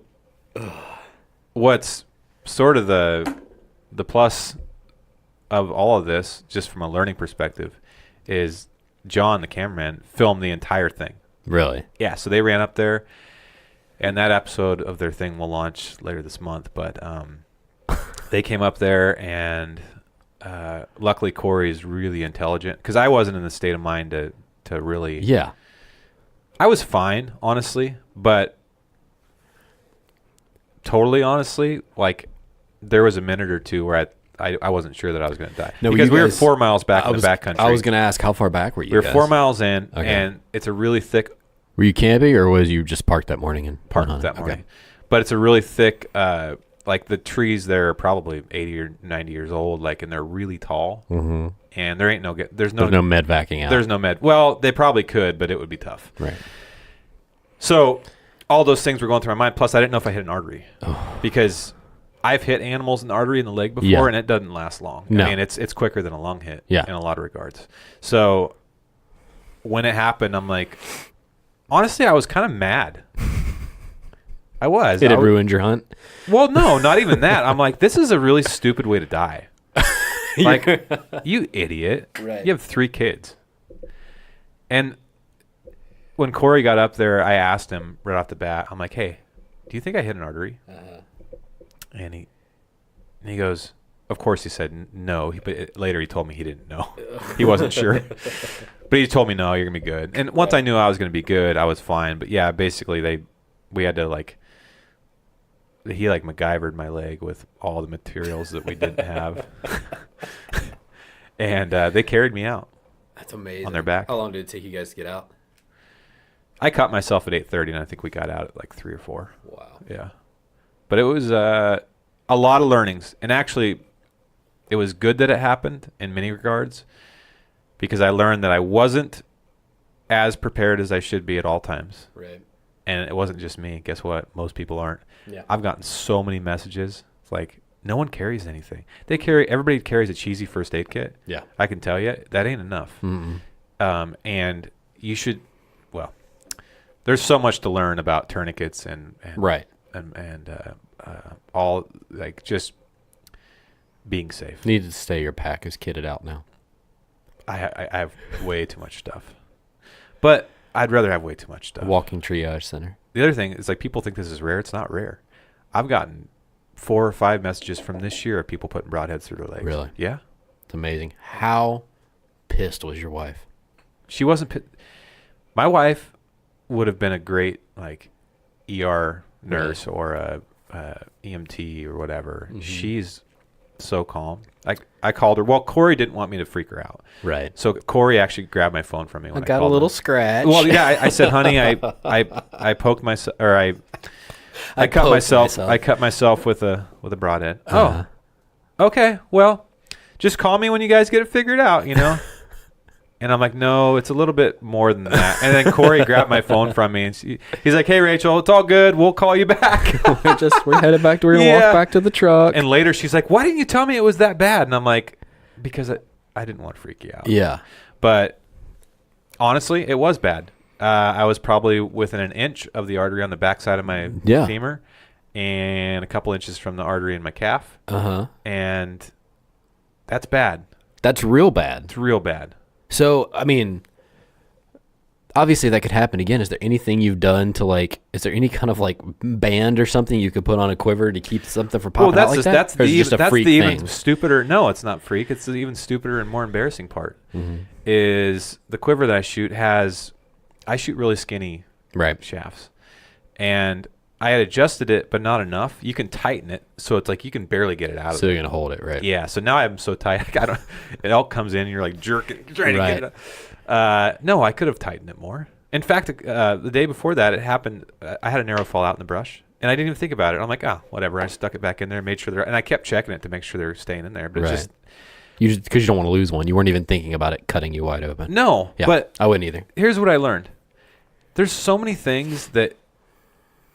what's sort of the plus of all of this, just from a learning perspective, is John, the cameraman, filmed the entire thing. Really? Yeah, so they ran up there, and that episode of their thing will launch later this month. But they came up there, and luckily Corey's really intelligent, because I wasn't in the state of mind to really... Yeah. I was fine, honestly, but totally honestly, like, there was a minute or two where I wasn't sure that I was going to die. No, because we were 4 miles back in the backcountry. I was going to ask, how far back were you We were guys? 4 miles in, Okay. and it's a really thick... Were you camping, or was you just parked that morning? Parked that morning. Okay. But it's a really thick, like the trees there are probably 80 or 90 years old, like, and they're really tall. Mm-hmm. And there ain't there's no med vaccing out. There's no med. Well, they probably could, but it would be tough. Right. So all those things were going through my mind. Plus, I didn't know if I hit an artery because I've hit animals in the artery in the leg before, and it doesn't last long. No. I mean, it's quicker than a lung hit in a lot of regards. So when it happened, I'm like, honestly, I was kind of mad. I was. Did it ruin your hunt? Well, no, not even that. I'm like, this is a really stupid way to die. Like, you idiot. Right. You have 3 kids. And when Corey got up there, I asked him right off the bat, I'm like, hey, do you think I hit an artery? And he goes, of course he said no. But later he told me he didn't know. He wasn't sure. But he told me, no, you're going to be good. And once I knew I was going to be good, I was fine. But yeah, basically we had to he MacGyvered my leg with all the materials that we didn't have. And they carried me out. That's amazing. On their back. How long did it take you guys to get out? I caught myself at 8:30, and I think we got out at like 3 or 4. Wow. Yeah. But it was a lot of learnings. And actually, it was good that it happened in many regards because I learned that I wasn't as prepared as I should be at all times. Right. And it wasn't just me. Guess what? Most people aren't. Yeah. I've gotten so many messages. It's like, no one carries anything. Everybody carries a cheesy first aid kit. Yeah. I can tell you, that ain't enough. Mm-mm. And you should, well, there's so much to learn about tourniquets and right. And all, like, just being safe. Needed to stay. Your pack is kitted out now. I have way too much stuff. But I'd rather have way too much stuff. Walking triage center. The other thing is, like, people think this is rare. It's not rare. I've gotten 4 or 5 messages from this year of people putting broadheads through their legs. Really? Yeah. It's amazing. How pissed was your wife? She wasn't. My wife would have been a great, like, ER nurse or a EMT or whatever. Mm-hmm. She's so calm. I called her. Well, Corey didn't want me to freak her out. Right. So Corey actually grabbed my phone from me when I got called a little him. scratch. Well, yeah, I said, honey, I poked myself, or I cut myself. I cut myself with a broadhead. Oh, okay. Well, just call me when you guys get it figured out, you know. And I'm like, no, it's a little bit more than that. And then Corey grabbed my phone from me, and he's like, hey, Rachel, it's all good. We'll call you back. we're headed back to where we walk back to the truck. And later she's like, why didn't you tell me it was that bad? And I'm like, because I didn't want to freak you out. Yeah. But honestly, it was bad. I was probably within an inch of the artery on the backside of my femur and a couple inches from the artery in my calf. Uh-huh. And that's bad. That's real bad. It's real bad. So, I mean, obviously that could happen again. Is there anything you've done to, like, is there any kind of, like, band or something you could put on a quiver to keep something from popping out like that? That's the thing? even stupider. No, it's not freak. It's the even stupider and more embarrassing part. Mm-hmm. Is the quiver that I shoot I shoot really skinny shafts. And I had adjusted it, but not enough. You can tighten it, so it's like you can barely get it out of it. So you're going to hold it, right? Yeah, so now I'm so tight. It all comes in, and you're like jerking, trying to get it out. No, I could have tightened it more. In fact, the day before that, it happened. I had an arrow fall out in the brush, and I didn't even think about it. I'm like, whatever. I stuck it back in there, made sure and I kept checking it to make sure they're staying in there. But it's just... Because you don't want to lose one. You weren't even thinking about it cutting you wide open. No, but... I wouldn't either. Here's what I learned. There's so many things that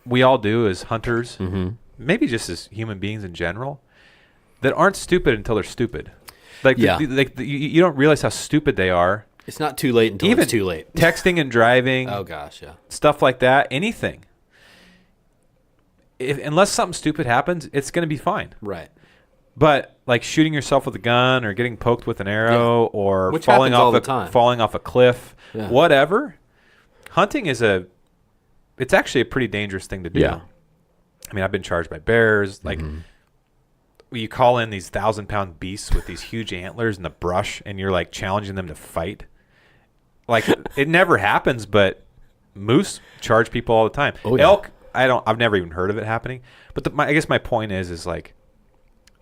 we all do as hunters, maybe just as human beings in general, that aren't stupid until they're stupid. Like, you don't realize how stupid they are. It's not too late until it's too late. Texting and driving. Oh, gosh, yeah. Stuff like that. Anything. Unless something stupid happens, it's going to be fine. Right. But, like, shooting yourself with a gun or getting poked with an arrow or falling off a cliff, whatever, hunting is it's actually a pretty dangerous thing to do. Yeah. I mean, I've been charged by bears. Like, you call in these 1,000-pound beasts with these huge antlers in the brush, and you're, like, challenging them to fight. Like, it never happens, but moose charge people all the time. Oh, yeah. Elk, I've never even heard of it happening. But I guess my point is like,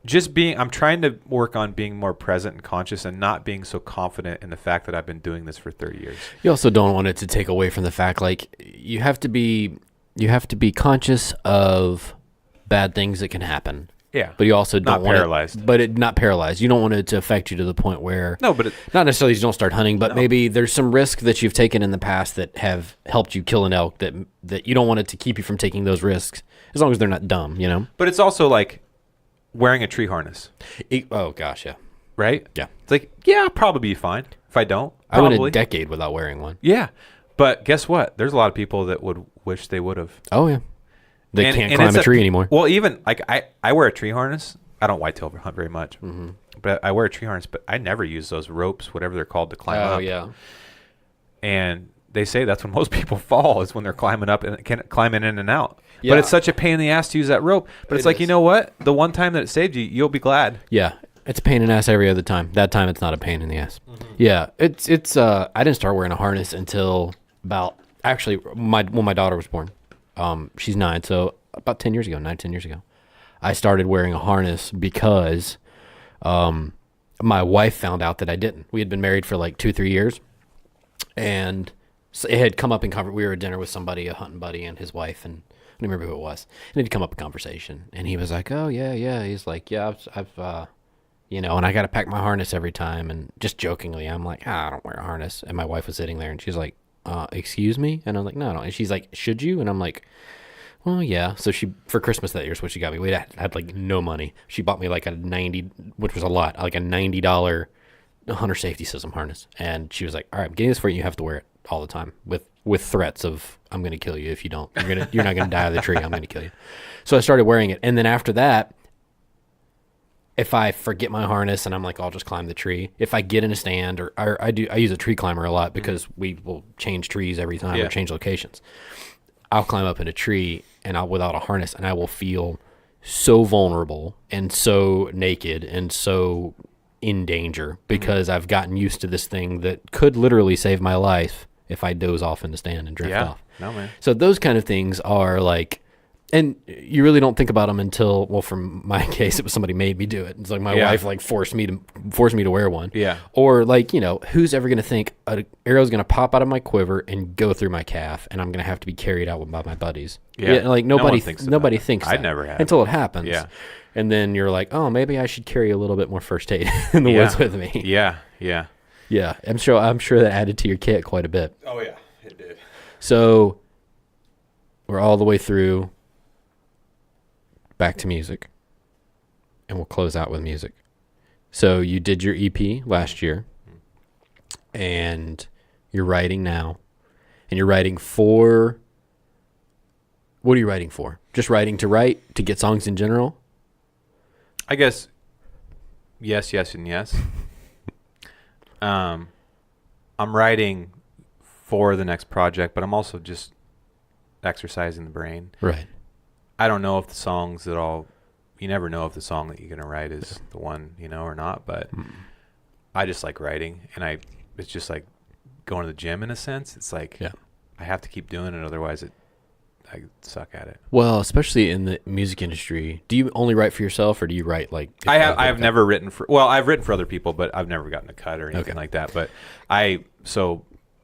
I'm trying to work on being more present and conscious and not being so confident in the fact that I've been doing this for 30 years. You also don't want it to take away from the fact, like, you have to be conscious of bad things that can happen. Yeah. But you also don't Not want paralyzed. not paralyzed. You don't want it to affect you to the point where No, but not necessarily you don't start hunting, but maybe there's some risk that you've taken in the past that have helped you kill an elk that you don't want it to keep you from taking those risks as long as they're not dumb, you know? but it's also like wearing a tree harness, Oh gosh, yeah. right? Yeah. It's like, yeah, I'll probably be fine. If I don't, I probably. went a decade without wearing one. Yeah. But guess what? There's a lot of people that would wish they would have. Oh yeah. They And- can't and climb it's a tree anymore. Well, even like I wear a tree harness. I don't whitetail hunt very much, Mm-hmm. but I wear a tree harness. But I never use those ropes, whatever they're called, to climb up. Oh yeah. And they say that's when most people fall, is when they're climbing up and climbing in and out. Yeah. But it's such a pain in the ass to use that rope. But it's It like, is. you know what? The one time that it saved you, you'll be glad. Yeah. It's a pain in the ass every other time. That time it's not a pain in the ass. Yeah. It's I didn't start wearing a harness until about actually when my daughter was born. She's 9, so about 10 years ago, 10 years ago. I started wearing a harness because my wife found out that I didn't. We had been married for like 2-3 years, and so it had come up in we were at dinner with somebody, a hunting buddy, and his wife, and I don't remember who it was. And it had come up in conversation, and he was like, "Oh yeah." He's like, "Yeah, I've you know," and I got to pack my harness every time, and just jokingly, I'm like, "I don't wear a harness." And my wife was sitting there, and she's like, "Excuse me?" And I'm like, "No." And she's like, "Should you?" And I'm like, well, yeah. So she, for Christmas that year, is what she got me. We had like no money. She bought me like which was a lot, like a $90 hunter safety system harness. And she was like, all right, I'm getting this for you. You have to wear it all the time with threats of, I'm going to kill you if you don't. You're not going to die of the tree. I'm going to kill you. So I started wearing it. And then after that, if I forget my harness and I'm like, I'll just climb the tree. If I get in a stand or I use a tree climber a lot because we will change trees every time or change locations. I'll climb up in a tree and without a harness, and I will feel so vulnerable and so naked and so in danger because I've gotten used to this thing that could literally save my life if I doze off in the stand and drift off. No, man. So those kind of things are like, and you really don't think about them until, well, from my case, it was somebody made me do it. It's like my wife like forced me to wear one. Yeah. Or like, you know, who's ever going to think an arrow's going to pop out of my quiver and go through my calf and I'm going to have to be carried out by my buddies. Yeah. Like No nobody one thinks nobody about it. thinks I that never have. until it happens. Yeah. And then you're like, oh, maybe I should carry a little bit more first aid in the woods with me. Yeah. Yeah. Yeah. I'm sure that added to your kit quite a bit. Oh, yeah. It did. So we're all the way through. Back to music, and we'll close out with music. So you did your EP last year, and you're writing now, and you're writing for, what are you writing for? Just writing to write, to get songs in general? I guess yes, and yes. I'm writing for the next project, but I'm also just exercising the brain. Right. I don't know if the songs you never know if the song that you're going to write is the one, you know, or not, but I just like writing, and it's just like going to the gym in a sense. It's like I have to keep doing it, otherwise I suck at it. Well, especially in the music industry, do you only write for yourself, or do you write like? I've never written I've written for other people, but I've never gotten a cut or anything like that. But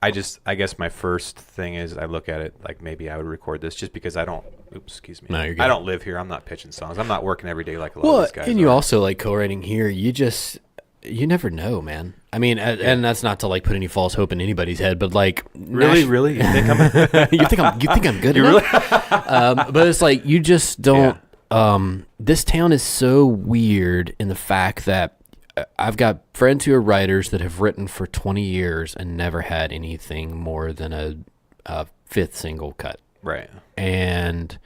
I guess my first thing is I look at it like maybe I would record this just because I don't. Oops, excuse me. No, you're good. I don't live here. I'm not pitching songs. I'm not working every day like a lot of these guys. And you also like co-writing here. You never know, man. I mean, and that's not to like put any false hope in anybody's head, but like really, you think I'm? you think I'm good enough? But it's like you just don't. This town is so weird in the fact that I've got friends who are writers that have written for 20 years and never had anything more than a fifth single cut. Right. And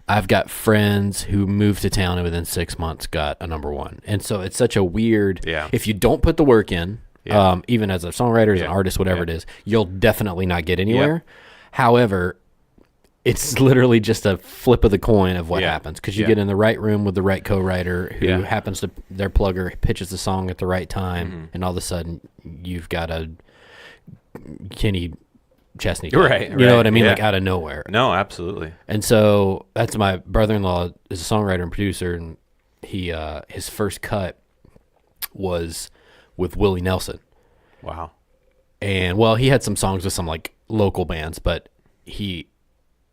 I've got friends who moved to town and within 6 months got a number one. And so it's such a weird, if you don't put the work in, even as a songwriter, as an artist, whatever it is, you'll definitely not get anywhere. However, it's literally just a flip of the coin of what happens, because you get in the right room with the right co-writer who happens to, their plugger pitches the song at the right time, and all of a sudden you've got a Kenny Chesney. Right. You know what I mean? Like out of nowhere. No, absolutely. And so that's my brother-in-law is a songwriter and producer, and he his first cut was with Willie Nelson. Wow. And well, he had some songs with some like local bands, but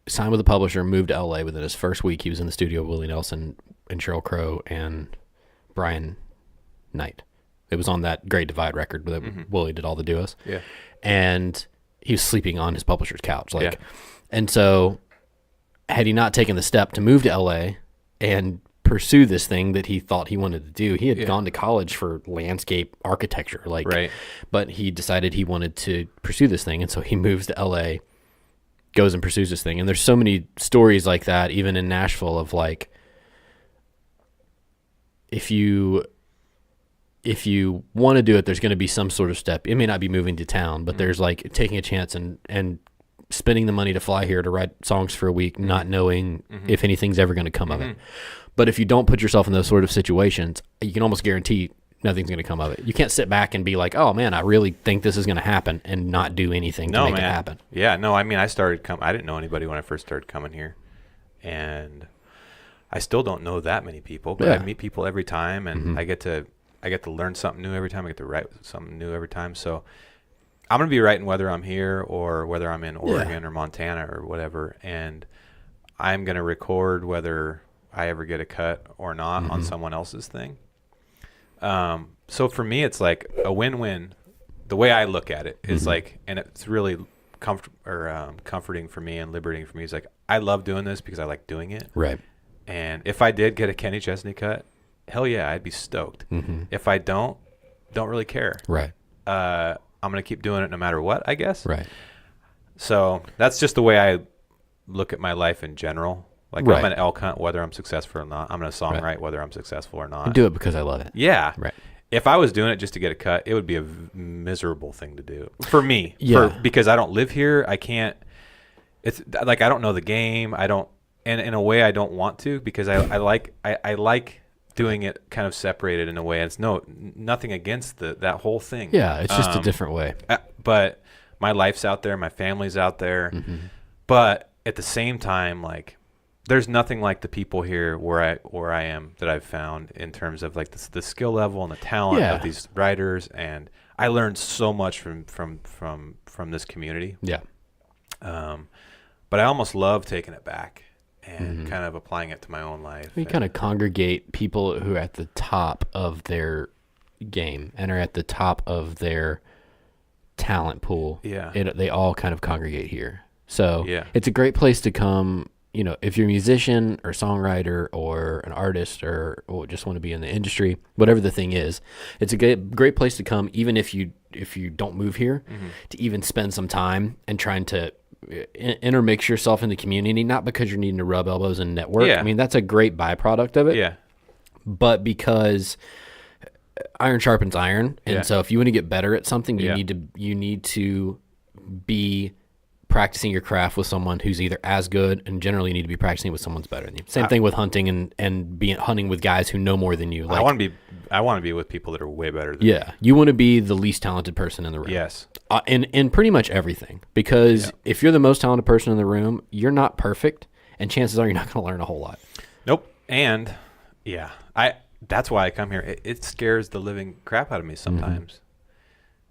signed with a publisher, moved to LA. Within his first week, he was in the studio with Willie Nelson and Sheryl Crow and Brian Knight. It was on that Great Divide record that Willie did all the duos. Yeah. And he was sleeping on his publisher's couch. And so had he not taken the step to move to LA and pursue this thing that he thought he wanted to do, he had gone to college for landscape architecture. But he decided he wanted to pursue this thing. And so he moves to LA, goes and pursues this thing. And there's so many stories like that, even in Nashville, of like, if you want to do it, there's going to be some sort of step. It may not be moving to town, but there's like taking a chance and spending the money to fly here to write songs for a week, not knowing if anything's ever going to come of it. But if you don't put yourself in those sort of situations, you can almost guarantee nothing's going to come of it. You can't sit back and be like, oh man, I really think this is going to happen, and not do anything to make it happen. Yeah, no, I mean, I didn't know anybody when I first started coming here, and I still don't know that many people, but I meet people every time, and I get to learn something new every time. I get to write something new every time. So I'm going to be writing whether I'm here or whether I'm in Oregon or Montana or whatever, and I'm going to record whether I ever get a cut or not on someone else's thing. So for me, it's like a win-win. The way I look at it is like, and it's really comforting for me and liberating for me. It's like, I love doing this because I like doing it. Right. And if I did get a Kenny Chesney cut, hell yeah, I'd be stoked. If I don't really care. Right. I'm going to keep doing it no matter what, I guess. Right. So that's just the way I look at my life in general. Like, I'm an elk hunt whether I'm successful or not. I'm going to songwrite whether I'm successful or not. I do it because I love it. Yeah. Right. If I was doing it just to get a cut, it would be a miserable thing to do for me. Yeah. Because I don't live here. I can't. It's like I don't know the game. I don't, and in a way I don't want to, because I like doing it kind of separated in a way. It's nothing against that whole thing. Yeah, it's just a different way. But my life's out there. My family's out there. But at the same time, like, there's nothing like the people here where I am that I've found in terms of like the skill level and the talent of these writers, and I learned so much from this community. Yeah. But I almost love taking it back and kind of applying it to my own life. We kind of congregate people who are at the top of their game and are at the top of their talent pool. Yeah. They all kind of congregate here. So it's a great place to come. You know, if you're a musician or songwriter or an artist or just want to be in the industry, whatever the thing is, it's a great place to come, even if you don't move here, to even spend some time and trying to intermix yourself in the community, not because you're needing to rub elbows and network. I mean, that's a great byproduct of it. Yeah. But because iron sharpens iron, and so if you want to get better at something, you need to be practicing your craft with someone who's either as good, and generally you need to be practicing with someone's better than you. Same thing with hunting and being hunting with guys who know more than you. Like, I want to be with people that are way better than me. You want to be the least talented person in the room. Yes. In pretty much everything, because if you're the most talented person in the room, you're not perfect, and chances are you're not going to learn a whole lot. Nope. And that's why I come here. It scares the living crap out of me sometimes.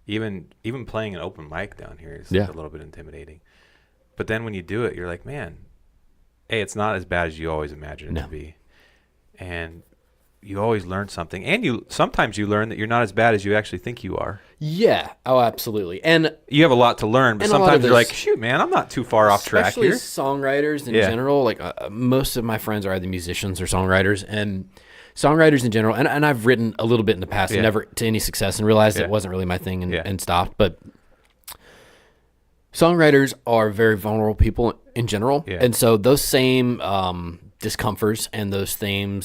Even playing an open mic down here is a little bit intimidating. But then when you do it, you're like, man, hey, it's not as bad as you always imagine it to be. And you always learn something. And sometimes you learn that you're not as bad as you actually think you are. Yeah. Oh, absolutely. And you have a lot to learn, but sometimes you're like, shoot, man, I'm not too far off track here. Especially songwriters in general. Like most of my friends are either musicians or songwriters, and songwriters in general. And I've written a little bit in the past, and never to any success, and realized it wasn't really my thing and stopped. But songwriters are very vulnerable people in general, and so those same discomforts and those same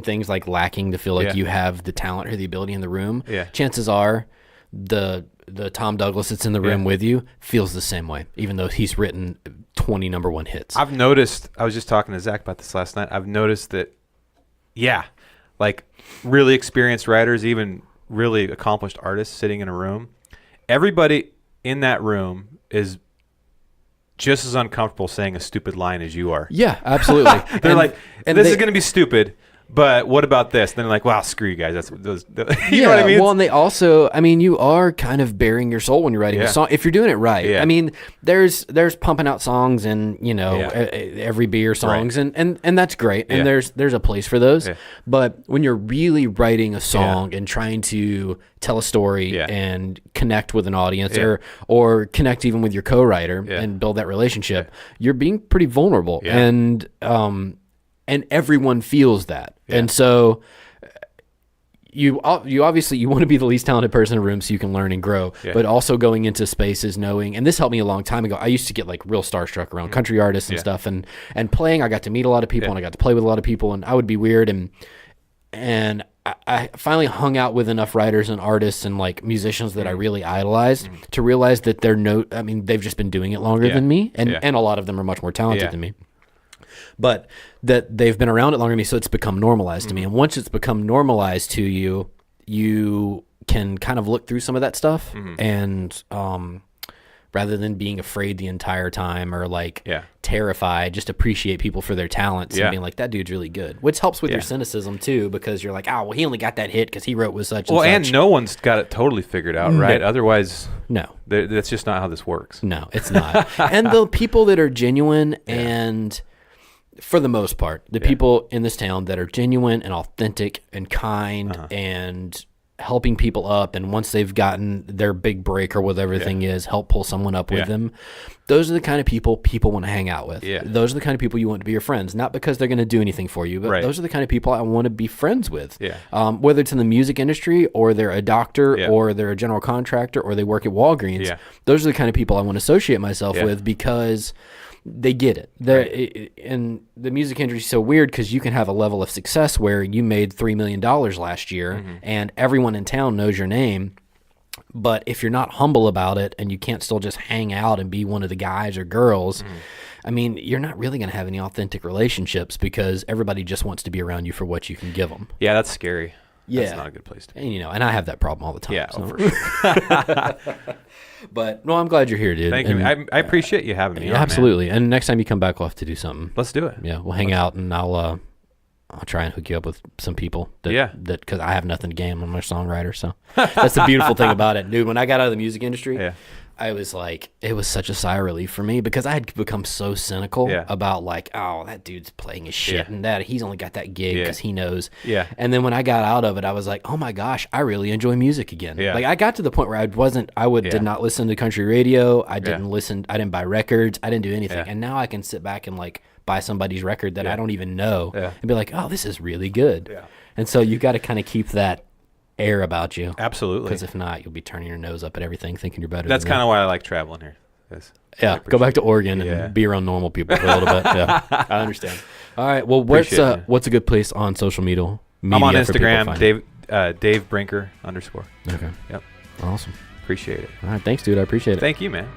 things like lacking to feel like you have the talent or the ability in the room. Chances are, the Tom Douglas that's in the room with you feels the same way, even though he's written 20 number one hits. I've noticed. I was just talking to Zach about this last night. I've noticed that, like really experienced writers, even really accomplished artists sitting in a room, everybody in that room is just as uncomfortable saying a stupid line as you are. Yeah, absolutely. They're like, this is going to be stupid, But what about this? Then like, wow, screw you guys. That's those. You know what I mean? Well, and they also, I mean, you are kind of bearing your soul when you're writing a song if you're doing it right. Yeah. I mean, there's pumping out songs and every beer songs and that's great. And there's a place for those. Yeah. But when you're really writing a song and trying to tell a story and connect with an audience or connect even with your co-writer and build that relationship, you're being pretty vulnerable. And everyone feels that. And so you obviously you want to be the least talented person in a room so you can learn and grow, but also going into spaces knowing, and this helped me a long time ago. I used to get like real starstruck around country artists and stuff, and playing, I got to meet a lot of people and I got to play with a lot of people, and I would be weird, and I finally hung out with enough writers and artists and like musicians that I really idolized to realize that they've just been doing it longer than me, and a lot of them are much more talented than me. But that they've been around it longer than me, so it's become normalized to me. And once it's become normalized to you, you can kind of look through some of that stuff and rather than being afraid the entire time or like terrified, just appreciate people for their talents and being like, that dude's really good. Which helps with your cynicism too, because you're like, oh, well, he only got that hit because he wrote with such and such. Well, and no one's got it totally figured out, right? Otherwise, that's just not how this works. No, it's not. And the people that are genuine and... for the most part, the people in this town that are genuine and authentic and kind and helping people up, and once they've gotten their big break or whatever the thing is, help pull someone up with them, those are the kind of people want to hang out with. Those are the kind of people you want to be your friends, not because they're going to do anything for you, but those are the kind of people I want to be friends with. Whether it's in the music industry or they're a doctor or they're a general contractor or they work at Walgreens, those are the kind of people I want to associate myself with because... they get it. And the music industry is so weird because you can have a level of success where you made $3 million last year and everyone in town knows your name. But if you're not humble about it and you can't still just hang out and be one of the guys or girls, I mean, you're not really going to have any authentic relationships because everybody just wants to be around you for what you can give them. Yeah, that's scary. Yeah. That's not a good place to be. And, and I have that problem all the time. Yeah, so. for sure. But, no, I'm glad you're here, dude. Thank you. I appreciate you having me on, absolutely. man. And next time you come back, we'll have to do something. Let's do it. Yeah, we'll hang out, and I'll try and hook you up with some people. That because I have nothing to gain. I'm a songwriter, so that's the beautiful thing about it, dude. When I got out of the music industry, I was like, it was such a sigh of relief for me because I had become so cynical about like, oh, that dude's playing his shit and that he's only got that gig because he knows. And then when I got out of it, I was like, oh my gosh, I really enjoy music again. Like I got to the point where did not listen to country radio. I didn't buy records. I didn't do anything. And now I can sit back and like buy somebody's record that I don't even know and be like, oh, this is really good. And so you got to kind of keep that air about you. Absolutely. Because if not, you'll be turning your nose up at everything, thinking you're better. That's kind of why I like traveling here. Go back to Oregon and be around normal people for a little bit. I understand. All right. Well, what's a good place on social media? I'm on Instagram, Dave Brinker _. Okay. Yep. Awesome. Appreciate it. All right. Thanks, dude. I appreciate it. Thank you, man.